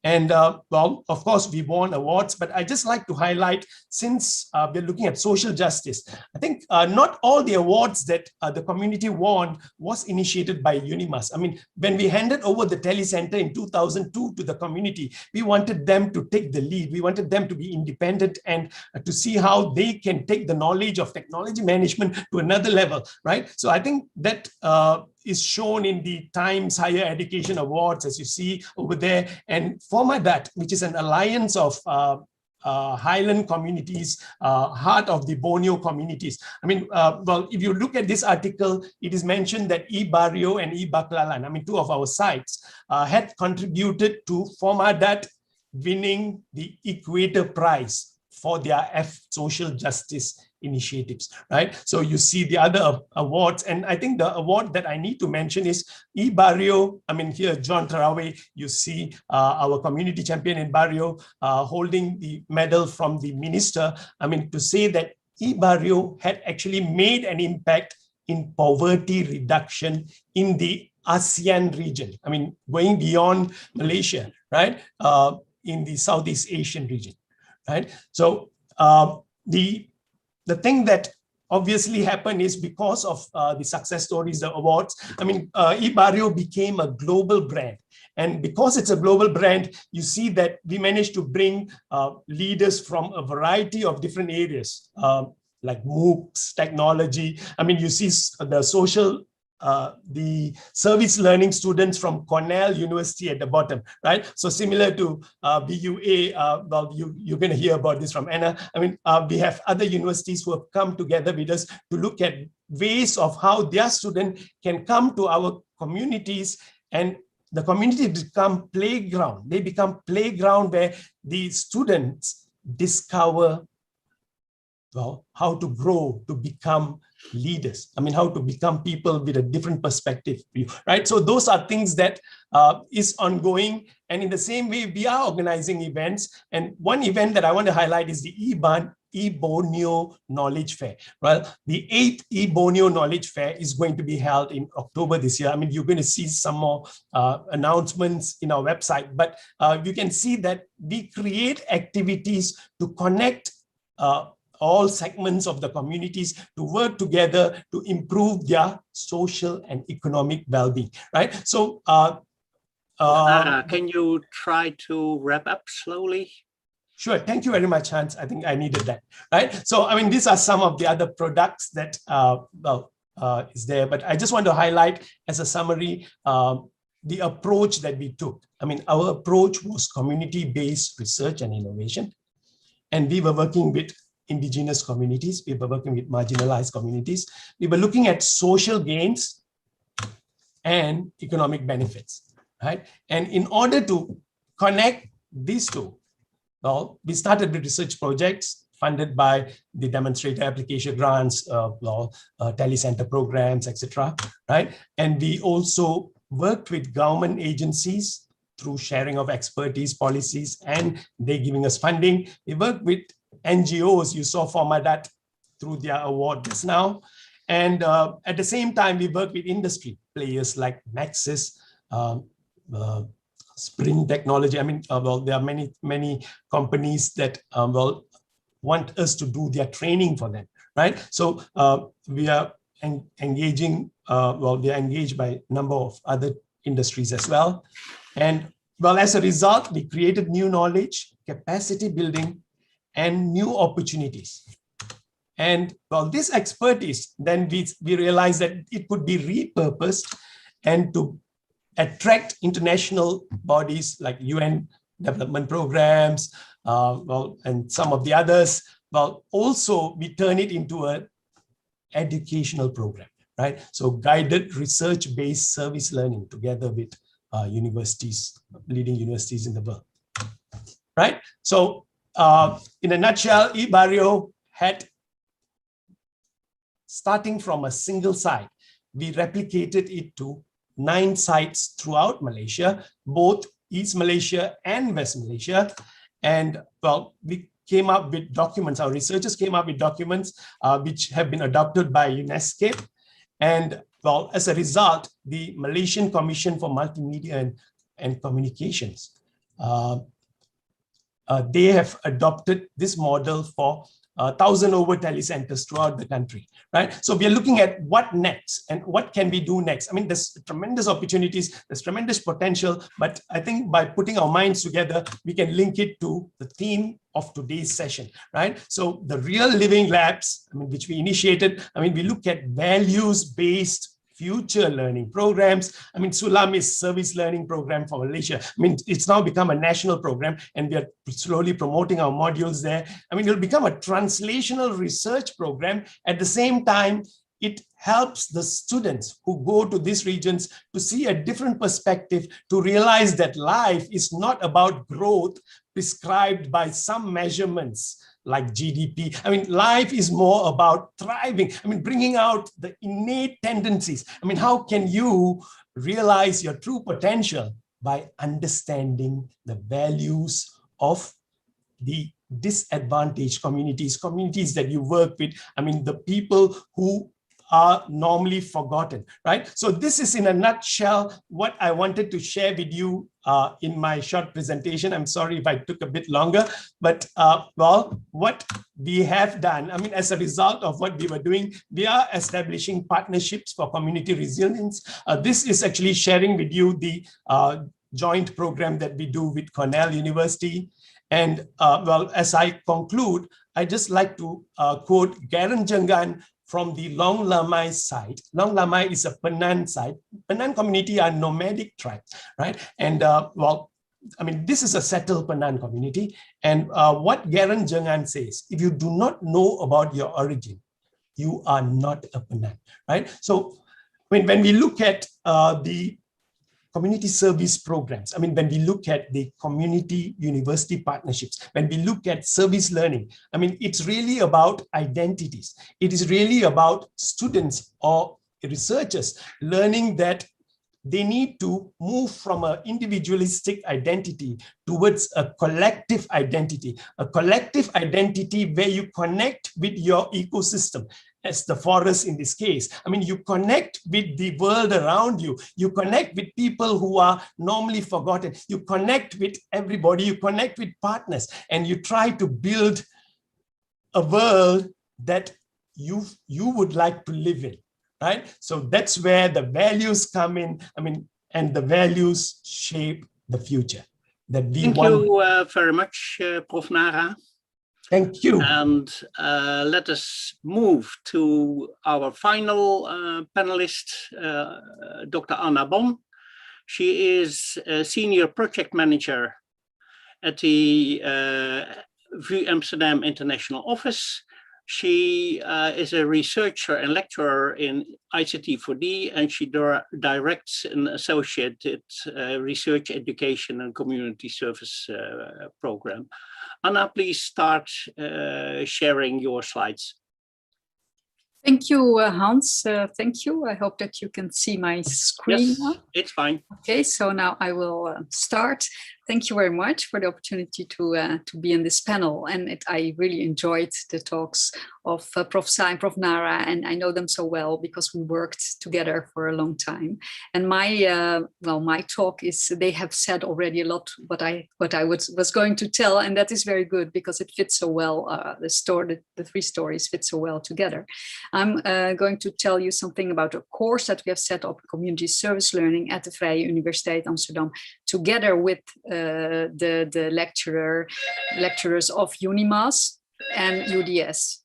And well, of course, we won awards, but I just like to highlight, since we're looking at social justice, I think not all the awards that the community won was initiated by UNIMAS. When we handed over the telecenter in 2002 to the community, we wanted them to take the lead. We wanted them to be independent and to see how they can take the knowledge of technology management to another level, right? So I think that is shown in the Times Higher Education Awards, as you see over there. And FORMADAT, which is an alliance of highland communities, heart of the Borneo communities. Well, if you look at this article, it is mentioned that EBario and eBaklalan, two of our sites, had contributed to FORMADAT winning the Equator Prize for their social justice initiatives, right? So you see the other awards, and I think the award that I need to mention is EBario. Here, John Taraway, you see our community champion in EBario holding the medal from the minister. To say that EBario had actually made an impact in poverty reduction in the ASEAN region. Going beyond Malaysia, right? In the Southeast Asian region, right? So the thing that obviously happened is because of the success stories, the awards. EBario became a global brand. And because it's a global brand, you see that we managed to bring leaders from a variety of different areas, like MOOCs, technology. You see the social the service learning students from Cornell University at the bottom, right? So similar to BUA, well, you're going to hear about this from Anna. I mean, we have other universities who have come together with us to look at ways of how their students can come to our communities, and the community become playground. They become playground where the students discover, well, how to grow, to become leaders. I mean, how to become people with a different perspective view, right? So those are things that is ongoing. And in the same way, we are organizing events. And one event that I want to highlight is the EBario Knowledge Fair. Well, the 8th EBario Knowledge Fair is going to be held in October this year. I mean, you're going to see some more announcements in our website, but you can see that we create activities to connect all segments of the communities to work together to improve their social and economic well-being, right? So, can you try to wrap up slowly? Sure, thank you very much, Hans. I think I needed that, right? So, I mean, these are some of the other products that, is there, but I just want to highlight as a summary, the approach that we took. I mean, our approach was community-based research and innovation, and we were working with indigenous communities. We were working with marginalized communities. We were looking at social gains and economic benefits, right? And in order to connect these two, well, we started with research projects funded by the demonstrator application grants, telecenter programs, etc., right? And we also worked with government agencies through sharing of expertise, policies, and they giving us funding. We worked with NGOs, you saw Formadat through their award just now. And at the same time, we work with industry players like Nexus, Spring Technology. I mean, well, there are many companies that want us to do their training for them, right? So we are engaging, we are engaged by a number of other industries as well. And well, as a result, we created new knowledge, capacity building, and new opportunities. And well, this expertise, then we realized that it could be repurposed and to attract international bodies like UN development programs, and some of the others. Well, also we turn it into an educational program, right? So guided research-based service learning together with universities, leading universities in the world, right? So in a nutshell, EBario had, starting from a single site, we replicated it to 9 sites throughout Malaysia, both East Malaysia and West Malaysia. And well, we came up with documents, our researchers came up with documents which have been adopted by UNESCO. And well, as a result, the Malaysian Commission for Multimedia and Communications, they have adopted this model for 1,000 over telecenters throughout the country, right? So we are looking at what next and what can we do next. I mean, there's tremendous opportunities, there's tremendous potential, but I think by putting our minds together, we can link it to the theme of today's session, right? So the real living labs, I mean, which we initiated, I mean, we look at values-based future learning programs. I mean, Sulam is service learning program for Malaysia. I mean, it's now become a national program and we are slowly promoting our modules there. I mean, it'll become a translational research program. At the same time, it helps the students who go to these regions to see a different perspective, to realize that life is not about growth prescribed by some measurements like GDP. I mean, life is more about thriving. I mean, bringing out the innate tendencies. I mean, how can you realize your true potential by understanding the values of the disadvantaged communities, communities that you work with? I mean, the people who are normally forgotten, right? So this is in a nutshell what I wanted to share with you in my short presentation. I'm sorry if I took a bit longer, but well, what we have done, I mean, as a result of what we were doing, we are establishing partnerships for community resilience. This is actually sharing with you the joint program that we do with Cornell University. And well, as I conclude, I just like to quote Garen Jangan from the Long Lamai side. Long Lamai is a Penang side. Penang community are nomadic tribes, right? And well, I mean, this is a settled Penang community. And what Garen Jengan says, if you do not know about your origin, you are not a Penang, right? So when we look at the community service programs, I mean, when we look at the community university partnerships, when we look at service learning, I mean, it's really about identities. It is really about students or researchers learning that they need to move from an individualistic identity towards a collective identity where you connect with your ecosystem, as the forest in this case. I mean, you connect with the world around you. You connect with people who are normally forgotten. You connect with everybody. You connect with partners, and you try to build a world that you would like to live in. Right? So that's where the values come in. I mean, and the values shape the future that we want. Thank you very much, Prof. Nara. Thank you. And let us move to our final panelist, Dr. Anna Bong. She is a senior project manager at the VU Amsterdam International Office. She is a researcher and lecturer in ICT4D, and she directs an associated research, education, and community service program. Anna, please start sharing your slides. Thank you, Hans. Thank you. I hope that you can see my screen. Yes, now. it's fine. Okay, so now I will start. Thank you very much for the opportunity to be in this panel. And I really enjoyed the talks of Prof. Sa and Prof. Nara, and I know them so well because we worked together for a long time. And my my talk is, they have said already a lot what I was going to tell, and that is very good because it fits so well. The three stories fit so well together. I'm going to tell you something about a course that we have set up, community service learning at the Vrije Universiteit Amsterdam, together with the lecturers of UNIMAS and UDS.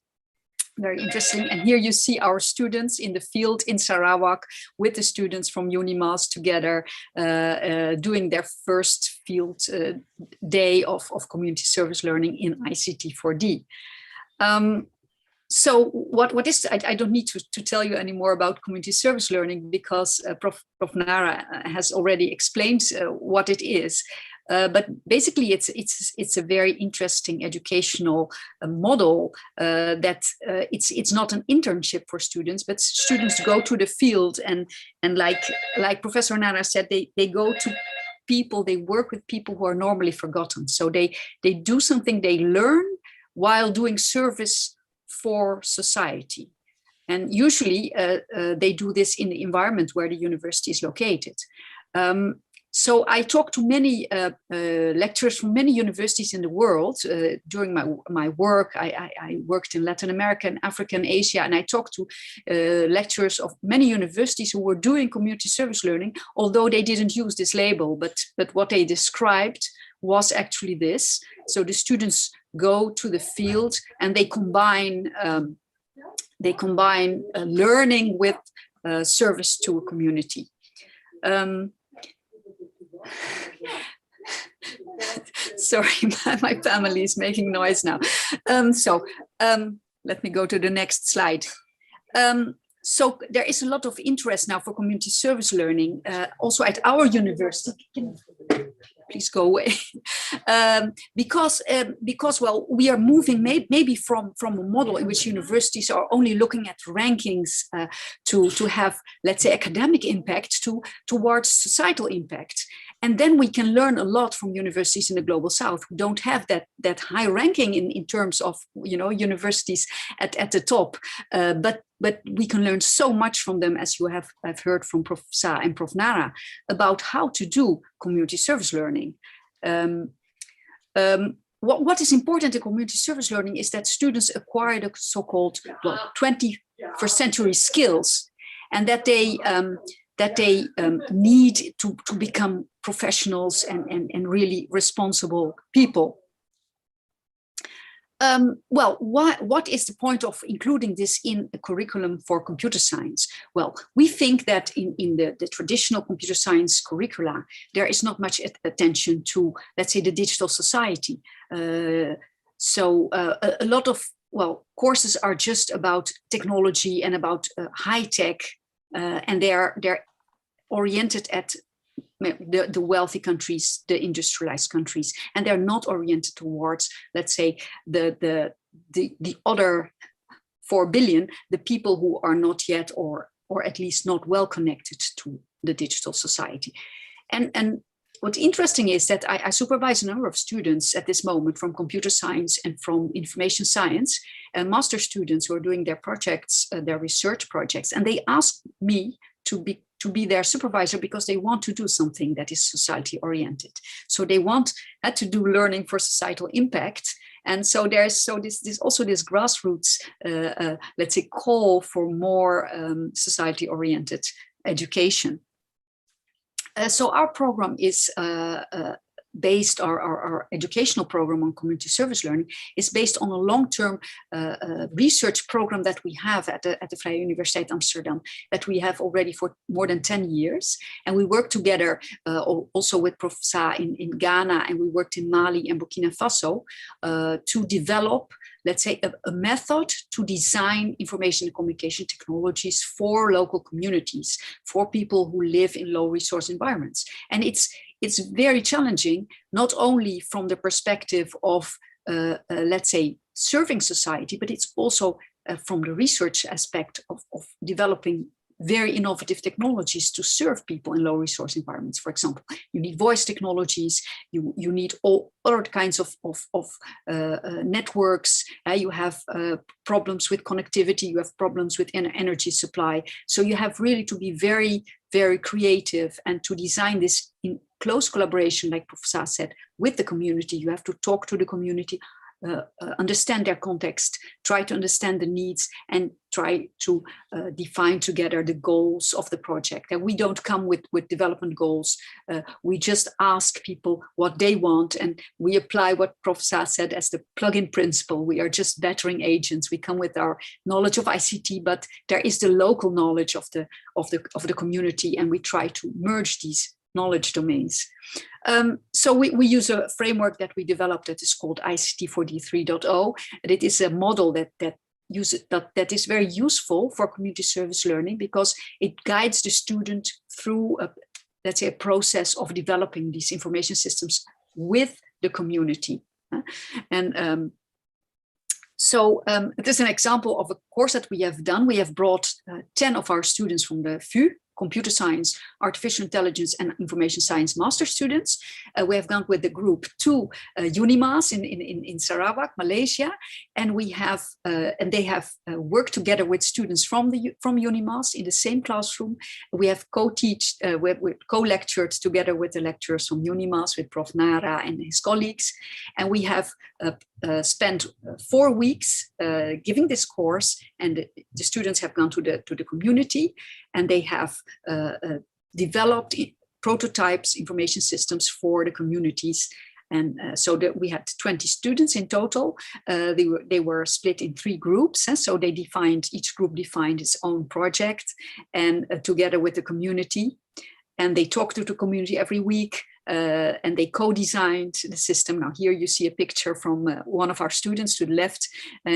Very interesting. And here you see our students in the field in Sarawak with the students from UNIMAS together doing their first field day of community service learning in ICT4D. So what is, I don't need to tell you any more about community service learning because Prof. Nara has already explained what it is. But basically, it's a very interesting educational model that it's not an internship for students, but students go to the field and like Professor Nara said, they go to people, they work with people who are normally forgotten. So they do something, they learn while doing service for society. And usually they do this in the environment where the university is located. So I talked to many lecturers from many universities in the world during my work. I worked in Latin America and Africa and Asia, and I talked to lecturers of many universities who were doing community service learning, although they didn't use this label, but what they described was actually this. So the students go to the field and they combine learning with service to a community. Sorry, my family is making noise now. Let me go to the next slide. So there is a lot of interest now for community service learning, also at our university. Please go away. Because well, we are moving maybe from a model in which universities are only looking at rankings to have, let's say, academic impact towards societal impact. And then we can learn a lot from universities in the Global South who don't have that high ranking in terms of, you know, universities at the top. But we can learn so much from them, as you have heard from Prof. Sa and Prof. Nara, about how to do community service learning. What is important in community service learning is that students acquire the so-called 21st century skills, and that they need to become professionals and really responsible people. Well, what is the point of including this in a curriculum for computer science? Well, we think that in the traditional computer science curricula, there is not much attention to, let's say, the digital society. So a lot of, well, courses are just about technology and about high tech, and they're oriented at the wealthy countries, the industrialized countries, and they're not oriented towards, let's say, the other 4 billion, the people who are not yet or at least not well connected to the digital society. And what's interesting is that I supervise a number of students at this moment from computer science and from information science, and master students who are doing their projects, their research projects, and they ask me to be their supervisor because they want to do something that is society oriented. So they want to do learning for societal impact. And so there's this also this grassroots, let's say, call for more society oriented education. So our program is based, our educational program on community service learning is based on a long-term research program that we have at the Vrije Universiteit Amsterdam, that we have already for more than 10 years. And we work together also with Prof. Sa in Ghana, and we worked in Mali and Burkina Faso to develop, let's say, a method to design information and communication technologies for local communities, for people who live in low resource environments. And it's very challenging, not only from the perspective of, let's say, serving society, but it's also from the research aspect of developing very innovative technologies to serve people in low resource environments. For example, you need voice technologies, you need all other kinds of networks, you have problems with connectivity, you have problems with energy supply. So you have really to be very, very creative and to design this in close collaboration, like Professor said, with the community. You have to talk to the community, understand their context, try to understand the needs, and try to define together the goals of the project. And we don't come with development goals. We just ask people what they want, and we apply what Professor said as the plug-in principle. We are just battering agents. We come with our knowledge of ICT, but there is the local knowledge of the community, and we try to merge these knowledge domains. So we use a framework that we developed that is called ICT for D3.0. And it is a model that is very useful for community service learning because it guides the student through let's say, a process of developing these information systems with the community. And so it is an example of a course that we have done. We have brought 10 of our students from the VU, computer science, artificial intelligence, and information science master students. We have gone with the group to UNIMAS in Sarawak, Malaysia, and we have and they have worked together with students from UNIMAS in the same classroom. We have we co-lectured together with the lecturers from UNIMAS, with Prof. Nara and his colleagues, and we have spent 4 weeks giving this course, and the students have gone to the community, and they have developed prototypes, information systems for the communities. And so that we had 20 students in total. They were split in 3 groups. So each group defined its own project, and together with the community. And they talked to the community every week. And they co-designed the system. Now here you see a picture from one of our students to the left.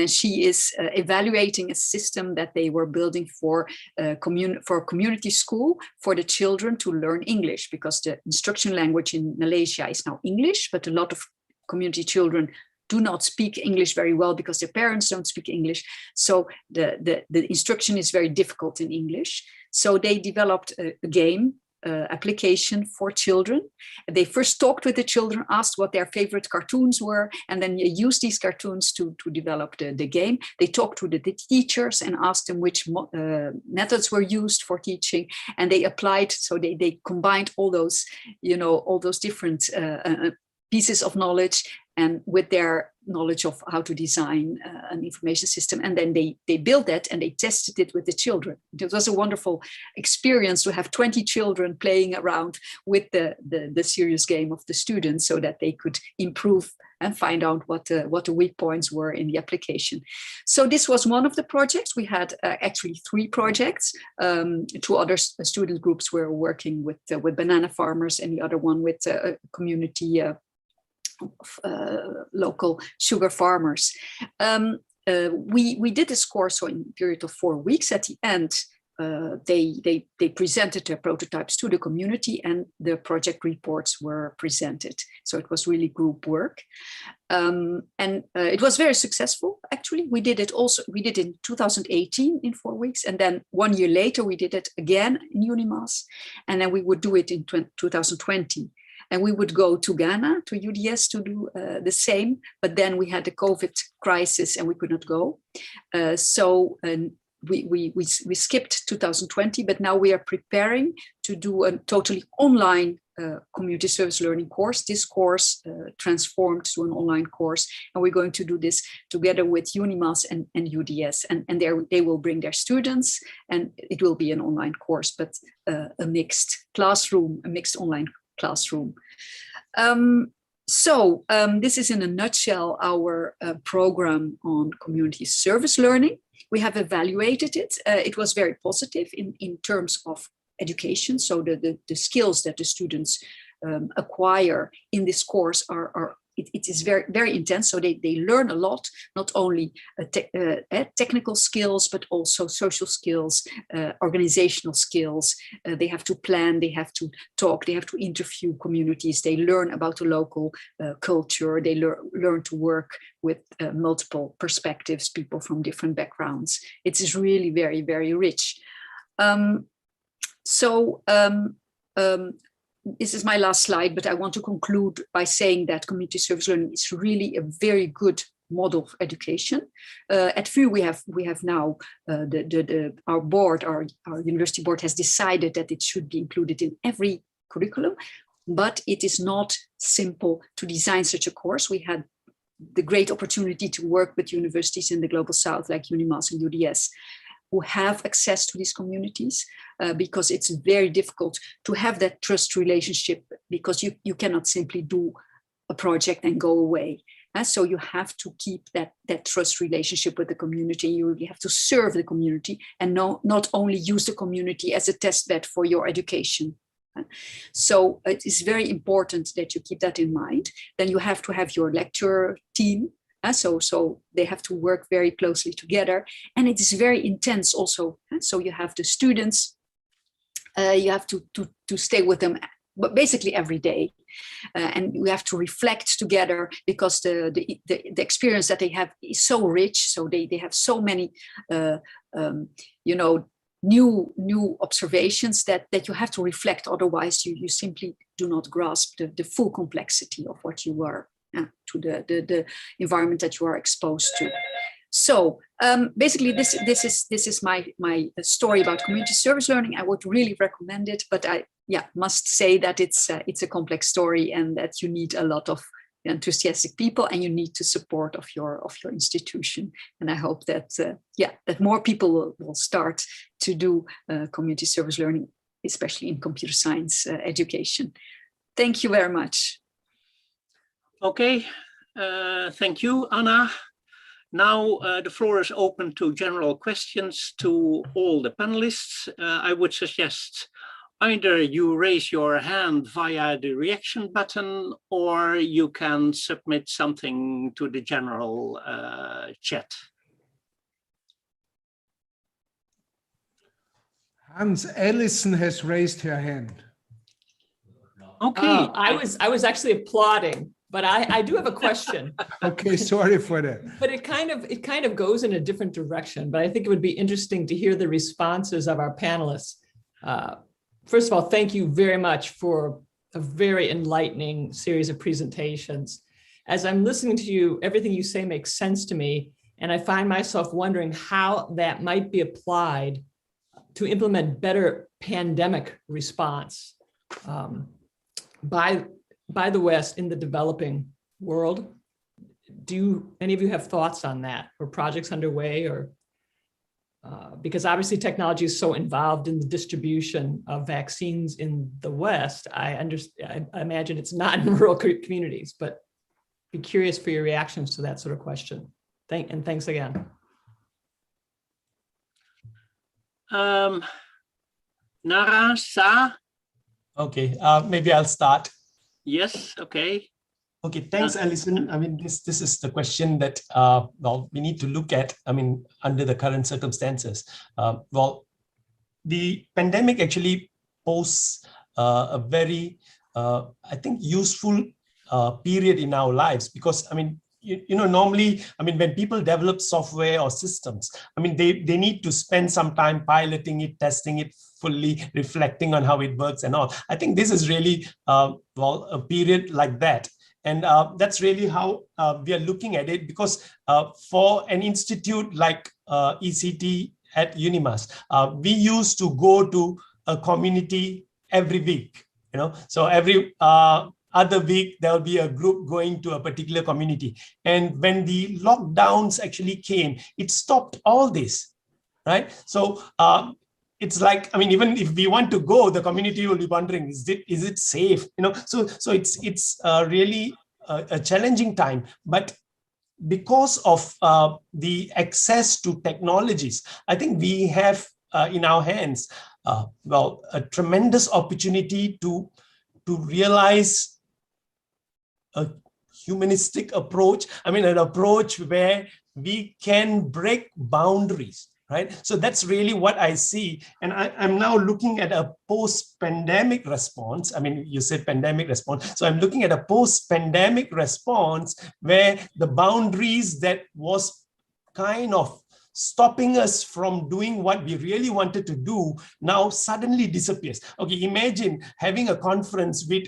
She is evaluating a system that they were building for a community school for the children to learn English, because the instruction language in Malaysia is now English, but a lot of community children do not speak English very well because their parents don't speak English. So the instruction is very difficult in English. So they developed a game application for children. They first talked with the children, asked what their favorite cartoons were, and then used these cartoons to develop the game. They talked to the teachers and asked them which methods were used for teaching, and they applied. So they combined all those, all those different pieces of knowledge and with their knowledge of how to design an information system. And then they built that and they tested it with the children. It was a wonderful experience to have 20 children playing around with the serious game of the students, so that they could improve and find out what the weak points were in the application. So this was one of the projects. We had actually 3 projects. 2 other student groups were working with banana farmers, and the other one with community local sugar farmers. We did this course so in a period of 4 weeks. At the end, they presented their prototypes to the community, and the project reports were presented. So it was really group work, and it was very successful. Actually, we did it in 2018 in 4 weeks, and then 1 year later we did it again in UNIMAS, and then we would do it in 2020. And we would go to Ghana, to UDS, to do the same. But then we had the COVID crisis and we could not go. So we skipped 2020, but now we are preparing to do a totally online community service learning course. This course transformed to an online course. And we're going to do this together with UNIMAS and UDS. And they will bring their students, and it will be an online course, but a mixed classroom, a mixed online classroom. This is in a nutshell our program on community service learning. We have evaluated it. It was very positive in terms of education. So the skills that the students acquire in this course it is very, very intense. So they learn a lot, not only technical skills, but also social skills, organizational skills. They have to plan, they have to talk, they have to interview communities. They learn about the local culture. They learn to work with multiple perspectives, people from different backgrounds. It is really very, very rich. This is my last slide, but I want to conclude by saying that community service learning is really a very good model of education. At VU, we have now our board, our university board has decided that it should be included in every curriculum, but it is not simple to design such a course. We had the great opportunity to work with universities in the Global South like UNIMAS and UDS, who have access to these communities, because it's very difficult to have that trust relationship, because you cannot simply do a project and go away. So you have to keep that trust relationship with the community. You really have to serve the community and not only use the community as a test bed for your education. So it is very important that you keep that in mind. Then you have to have your lecture team. So they have to work very closely together, and it is very intense also. So you have the students, you have to stay with them, but basically every day, and we have to reflect together, because the experience that they have is so rich. So they have so many, new observations that you have to reflect. Otherwise, you simply do not grasp the full complexity of what you are. To the environment that you are exposed to. So basically, this is my story about community service learning. I would really recommend it, but I must say that it's a complex story, and that you need a lot of enthusiastic people, and you need the support of your institution. And I hope that that more people will start to do community service learning, especially in computer science education. Thank you very much. Okay, thank you, Anna. Now the floor is open to general questions to all the panelists. I would suggest either you raise your hand via the reaction button, or you can submit something to the general chat. Hans Ellison has raised her hand. Okay. I was actually applauding. But I do have a question. Okay, sorry for that. But it kind of goes in a different direction. But I think it would be interesting to hear the responses of our panelists. First of all, thank you very much for a very enlightening series of presentations. As I'm listening to you, everything you say makes sense to me, and I find myself wondering how that might be applied to implement better pandemic response by the West in the developing world. Do any of you have thoughts on that, or projects underway, or because obviously technology is so involved in the distribution of vaccines in the West, I imagine it's not in rural communities, but be curious for your reactions to that sort of question. Thanks again. Nara, Sa? Okay, maybe I'll start. Yes, okay. Okay, thanks, Alison. I mean, this is the question that well, we need to look at. I mean, under the current circumstances. Well, the pandemic actually poses a very, I think, useful period in our lives, because I mean, you know, normally, I mean, when people develop software or systems, I mean, they need to spend some time piloting it, testing it fully, reflecting on how it works and all. I think this is really, well, a period like that. And that's really how we are looking at it, because for an institute like ECT at UNIMAS, we used to go to a community every week, you know, so every other week, there will be a group going to a particular community. And when the lockdowns actually came, it stopped all this, right? So it's like, I mean, even if we want to go, the community will be wondering, is it safe? You know, so it's really a challenging time. But because of the access to technologies, I think we have in our hands, well, a tremendous opportunity to realize a humanistic approach. I mean, an approach where we can break boundaries, right? So that's really what I see. And I'm now looking at a post-pandemic response. I mean, you said pandemic response. So I'm looking at a post-pandemic response where the boundaries that was kind of stopping us from doing what we really wanted to do now suddenly disappears. Okay, imagine having a conference with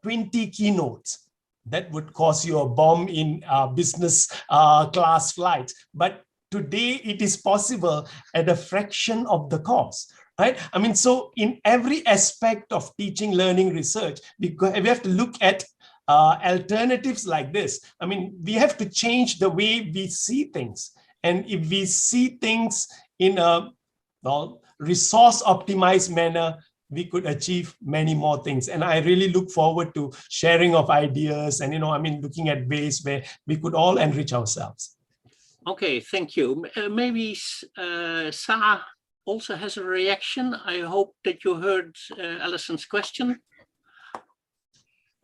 20 keynotes. That would cost you a bomb in business class flights. But today it is possible at a fraction of the cost, right? I mean, so in every aspect of teaching, learning, research, we have to look at alternatives like this. I mean, we have to change the way we see things. And if we see things in a, well, resource optimized manner, we could achieve many more things. And I really look forward to sharing of ideas and, you know, I mean, looking at ways where we could all enrich ourselves. Okay, thank you. Maybe Sa also has a reaction. I hope that you heard Alison's question.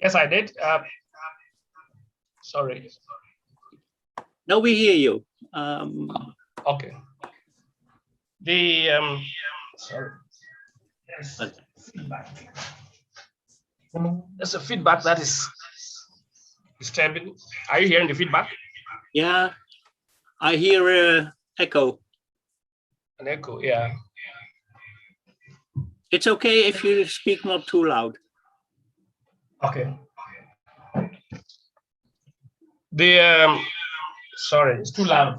Yes, I did. Sorry. No, we hear you. Okay. Sorry. Feedback. There's a feedback that is disturbing. Are you hearing the feedback? Yeah, I hear an echo. An echo, yeah. It's okay if you speak not too loud. Okay. Sorry, it's too loud.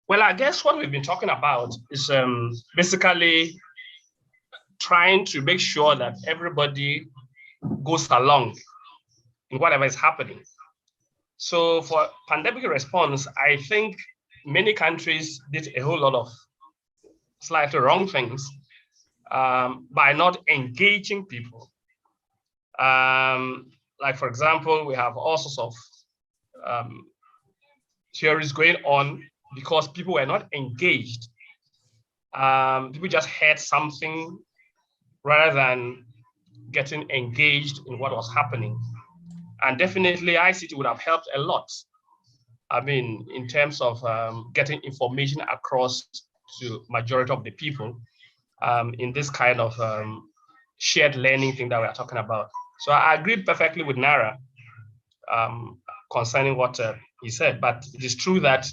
Well, I guess what we've been talking about is basically trying to make sure that everybody goes along in whatever is happening. So for pandemic response, I think many countries did a whole lot of slightly wrong things by not engaging people. Like, for example, we have all sorts of theories going on because people were not engaged. People just heard something rather than getting engaged in what was happening. And definitely ICT would have helped a lot. I mean, in terms of getting information across to majority of the people in this kind of shared learning thing that we are talking about. So I agreed perfectly with Nara concerning what he said, but it is true that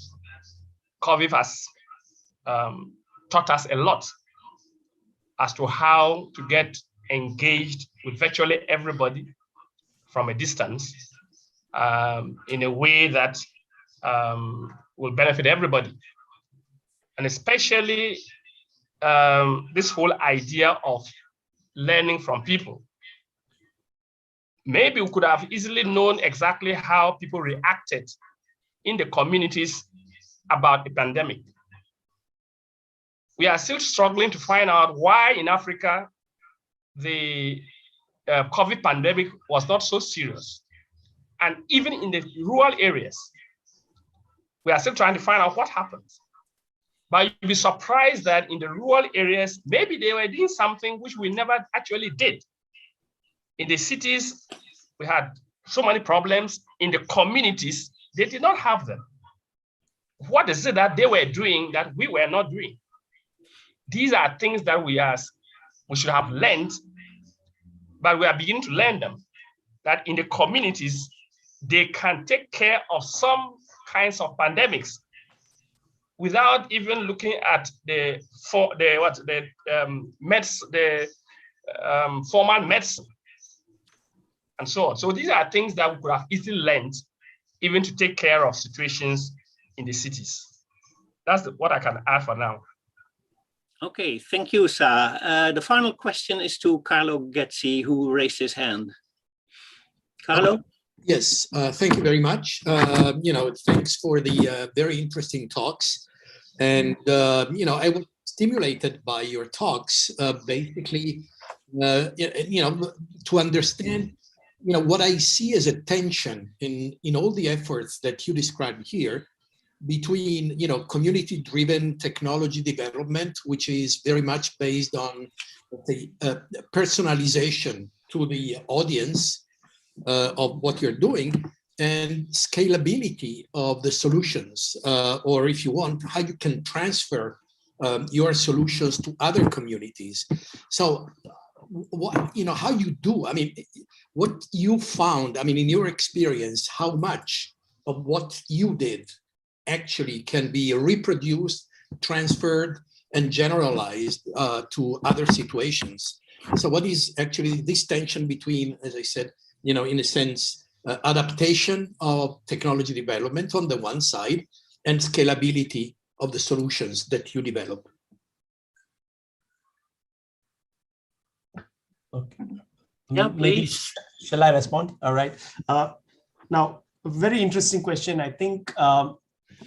COVID has taught us a lot as to how to get engaged with virtually everybody from a distance in a way that will benefit everybody. And especially this whole idea of learning from people. Maybe we could have easily known exactly how people reacted in the communities about the pandemic. we are still struggling to find out why in Africa the COVID pandemic was not so serious. And even in the rural areas, we are still trying to find out what happened. But you'll be surprised that in the rural areas, maybe they were doing something which we never actually did. In the cities, we had so many problems. In the communities, they did not have them. What is it that they were doing that we were not doing? These are things that we should have learned, but we are beginning to learn them. That in the communities, they can take care of some kinds of pandemics without even looking at the formal medicine and so on. So these are things that we could have easily learned, even to take care of situations in the cities. That's what I can add for now. Okay, thank you, Sa. The final question is to Carlo Gezzi, who raised his hand. Carlo? Yes, thank you very much. Thanks for the very interesting talks. And, I was stimulated by your talks, basically, to understand, what I see as a tension in all the efforts that you described here between, community-driven technology development, which is very much based on the personalization to the audience of what you're doing, and scalability of the solutions, or if you want, how you can transfer your solutions to other communities. So, how you do, what you found, in your experience, how much of what you did actually can be reproduced, transferred, and generalized to other situations. So what is actually this tension between, as I said, in a sense, adaptation of technology development on the one side and scalability of the solutions that you develop? Okay. Yeah, maybe please. Shall I respond? All right. Now, a very interesting question. I think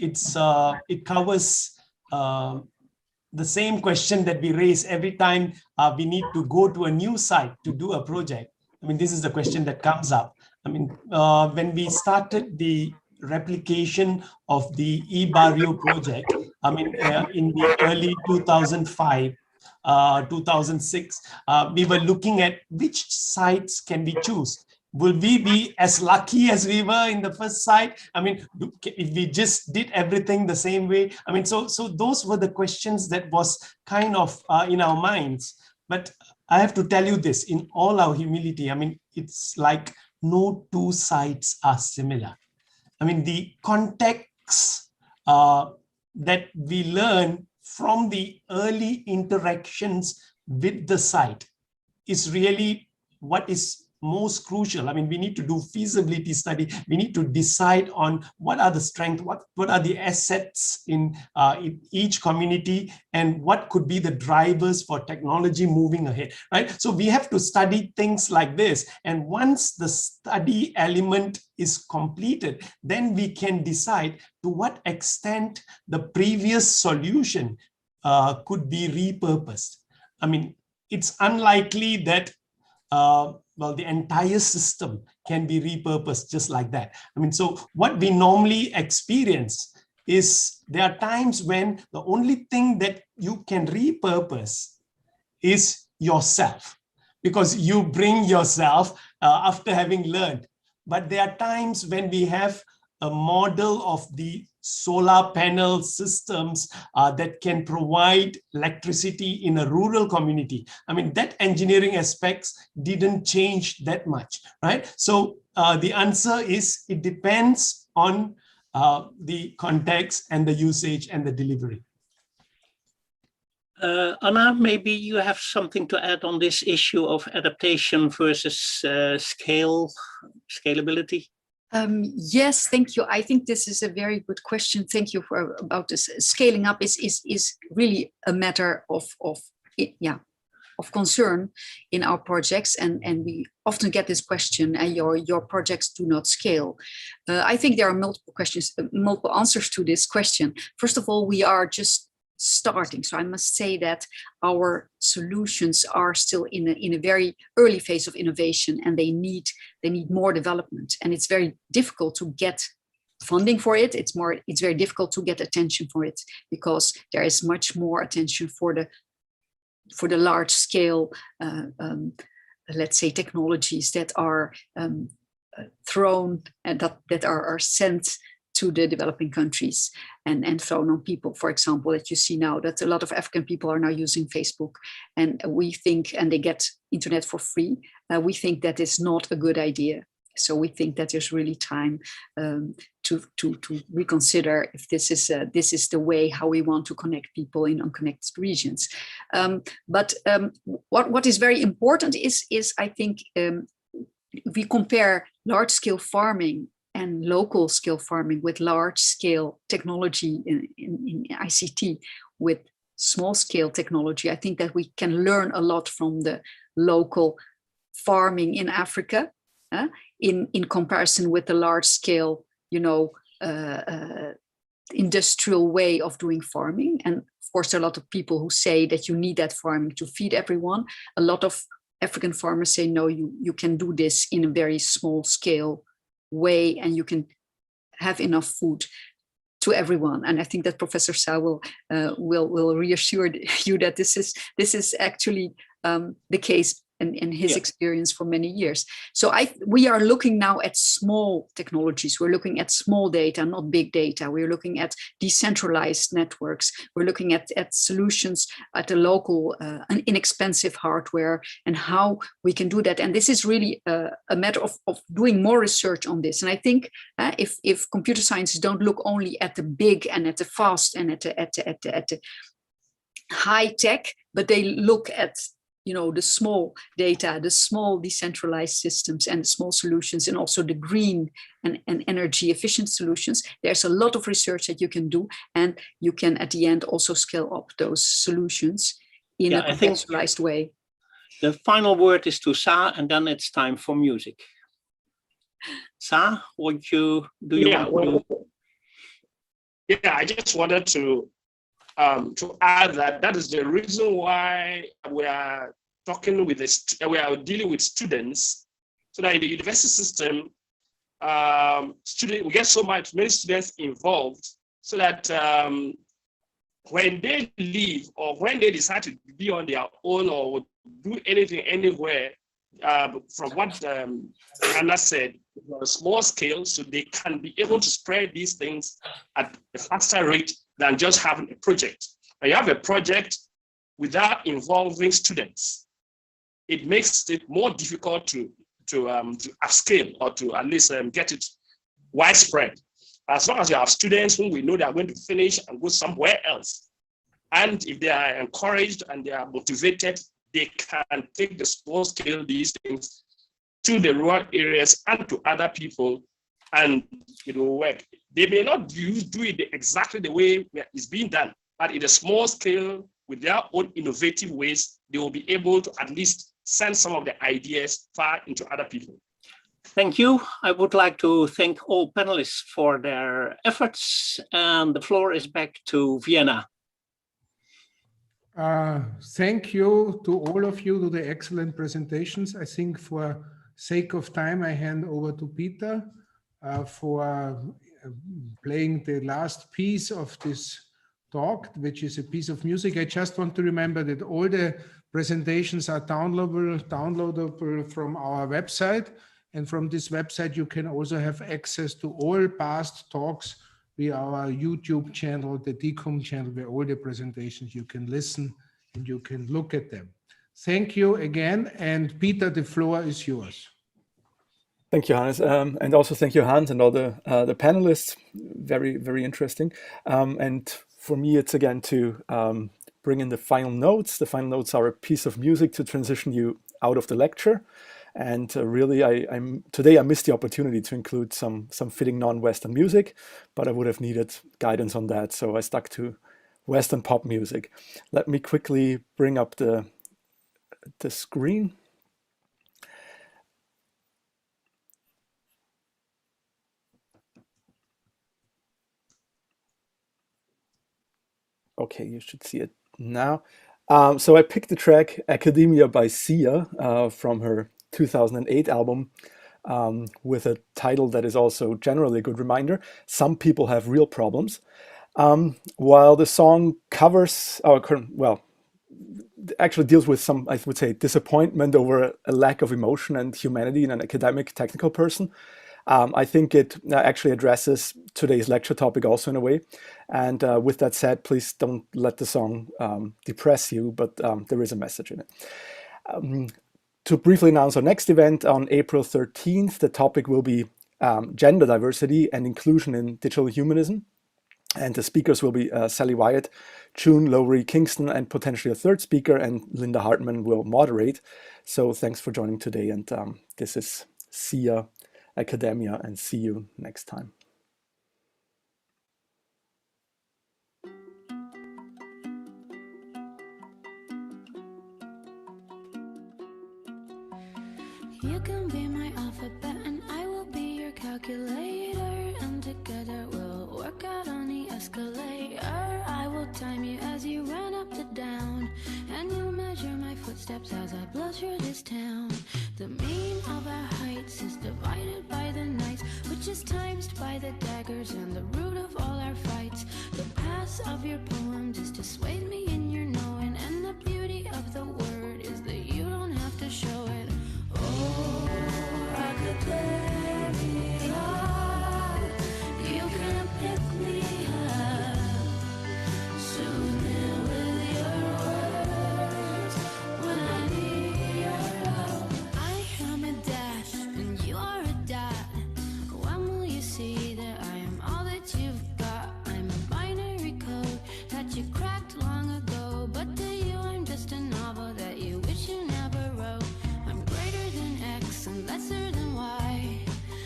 it covers the same question that we raise every time we need to go to a new site to do a project. This is the question that comes up. When we started the replication of the EBario project, in the early 2005, 2006, we were looking at which sites can we choose. Will we be as lucky as we were in the first site? If we just did everything the same way? So those were the questions that was kind of in our minds. But I have to tell you this, in all our humility, it's like no two sites are similar. The context that we learn from the early interactions with the site is really what is most crucial. We need to do feasibility study. We need to decide on what are the strengths, what are the assets in each community, and what could be the drivers for technology moving ahead, right? So we have to study things like this. And once the study element is completed, then we can decide to what extent the previous solution could be repurposed. It's unlikely that the entire system can be repurposed just like that. So what we normally experience is there are times when the only thing that you can repurpose is yourself, because you bring yourself after having learned. But there are times when we have a model of the solar panel systems that can provide electricity in a rural community. That engineering aspects didn't change that much, right? So the answer is it depends on the context and the usage and the delivery. Anna, maybe you have something to add on this issue of adaptation versus scalability? Yes, thank you. I think this is a very good question. Thank you about this. Scaling up is really a matter of concern in our projects, and we often get this question: your projects do not scale. I think there are multiple answers to this question. First of all, we are just starting. So I must say that our solutions are still in a very early phase of innovation, and they need more development. And it's very difficult to get funding for it. It's very difficult to get attention for it, because there is much more attention for the large scale, let's say, technologies that are thrown and that are sent to the developing countries and thrown on people. For example, that you see now that a lot of African people are now using Facebook, and we think, and they get internet for free. We think that is not a good idea. So we think that there's really time to reconsider if this is the way how we want to connect people in unconnected regions. But what is very important is I think we compare large-scale farming and local scale farming with large scale technology in ICT with small scale technology. I think that we can learn a lot from the local farming in Africa in comparison with the large scale, industrial way of doing farming. And of course, there are a lot of people who say that you need that farming to feed everyone. A lot of African farmers say, no, you can do this in a very small scale way, and you can have enough food to everyone. And I think that Professor Sa will reassure you that this is actually the case in his experience for many years. So we are looking now at small technologies. We're looking at small data, not big data. We're looking at decentralized networks. We're looking at solutions at the local, inexpensive hardware, and how we can do that. And this is really a matter of doing more research on this. And I think if computer scientists don't look only at the big and at the fast and at the high tech, but they look at the small data, the small decentralized systems and the small solutions, and also the green and energy efficient solutions. There's a lot of research that you can do, and you can at the end also scale up those solutions in a contextualized way. The final word is to Sa, and then it's time for music. Sa, do you want to? Yeah, I just wanted to add that is the reason why we are talking with we are dealing with students, so that in the university system, we get many students involved, so that when they leave or when they decide to be on their own or do anything anywhere, from what Anna said, on a small scale, so they can be able to spread these things at a faster rate than just having a project. When you have a project without involving students, it makes it more difficult to upscale or to at least get it widespread. As long as you have students whom we know they are going to finish and go somewhere else, and if they are encouraged and they are motivated, they can take the small scale these things to the rural areas and to other people, and it will work. They may not do it exactly the way it's being done, but in a small scale, with their own innovative ways, they will be able to at least send some of the ideas far into other people. Thank you. I would like to thank all panelists for their efforts, and the floor is back to Vienna. Thank you to all of you to the excellent presentations. I think for sake of time, I hand over to Peter for playing the last piece of this talk, which is a piece of music. I just want to remember that all the presentations are downloadable from our website. And from this website, you can also have access to all past talks via our YouTube channel, the DigHum channel, where all the presentations you can listen and you can look at them. Thank you again. And Peter, the floor is yours. Thank you, Hannes. And also thank you, Hans, and all the panelists. Very, very interesting. And for me, it's again to bring in the final notes. The final notes are a piece of music to transition you out of the lecture. And really, today I missed the opportunity to include some fitting non-Western music, but I would have needed guidance on that. So I stuck to Western pop music. Let me quickly bring up the screen. Okay, you should see it now. So I picked the track Academia by Sia from her 2008 album with a title that is also generally a good reminder. Some people have real problems. While the song covers, actually deals with some, I would say, disappointment over a lack of emotion and humanity in an academic, technical person. I think it actually addresses today's lecture topic also in a way. And with that said, please don't let the song depress you, but there is a message in it. To briefly announce our next event on April 13th, the topic will be gender diversity and inclusion in digital humanism. And the speakers will be Sally Wyatt, June Lowry Kingston, and potentially a third speaker, and Linda Hartman will moderate. So thanks for joining today. And this is Sia Academia, and see you next time. You can be my alphabet and I will be your calculator, and together we'll work out on the escalator. I will time you as you run up the down, and you'll measure my footsteps as I blow through this town. The mean of our heights is divided by the nights, which is times by the daggers and the root of all our fights. The pass of your poems is to dissuade me in your knowing, and the beauty of the word is that you don't have to show it. Oh, academia, you can pick me up, soothe me with your words when I need your love. I am a dash and you are a dot. When will you see that I am all that you've got? I'm a binary code that you cracked long ago, but to you I'm just a novel that you wish you never wrote. I'm greater than X and lesser than Y.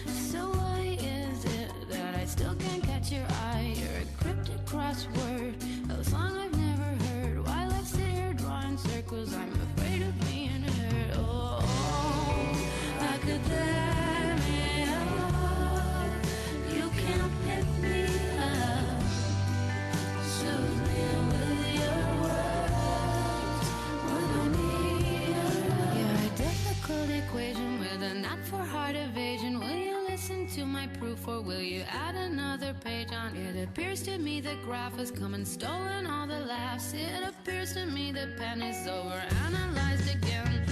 So why is it that I still can't catch your eye? You're a cryptic crossword, a song I've never heard. While I sit here drawing circles, I'm afraid of being hurt. Oh, academia, you can't pick me up, soothe me with your words when I need your love. You're a difficult equation with a not for hard evasion. Will you listen to my proof, or will you add another page on? It appears to me the graph has come and stolen all the laughs. It appears to me the pen is over analyzed again.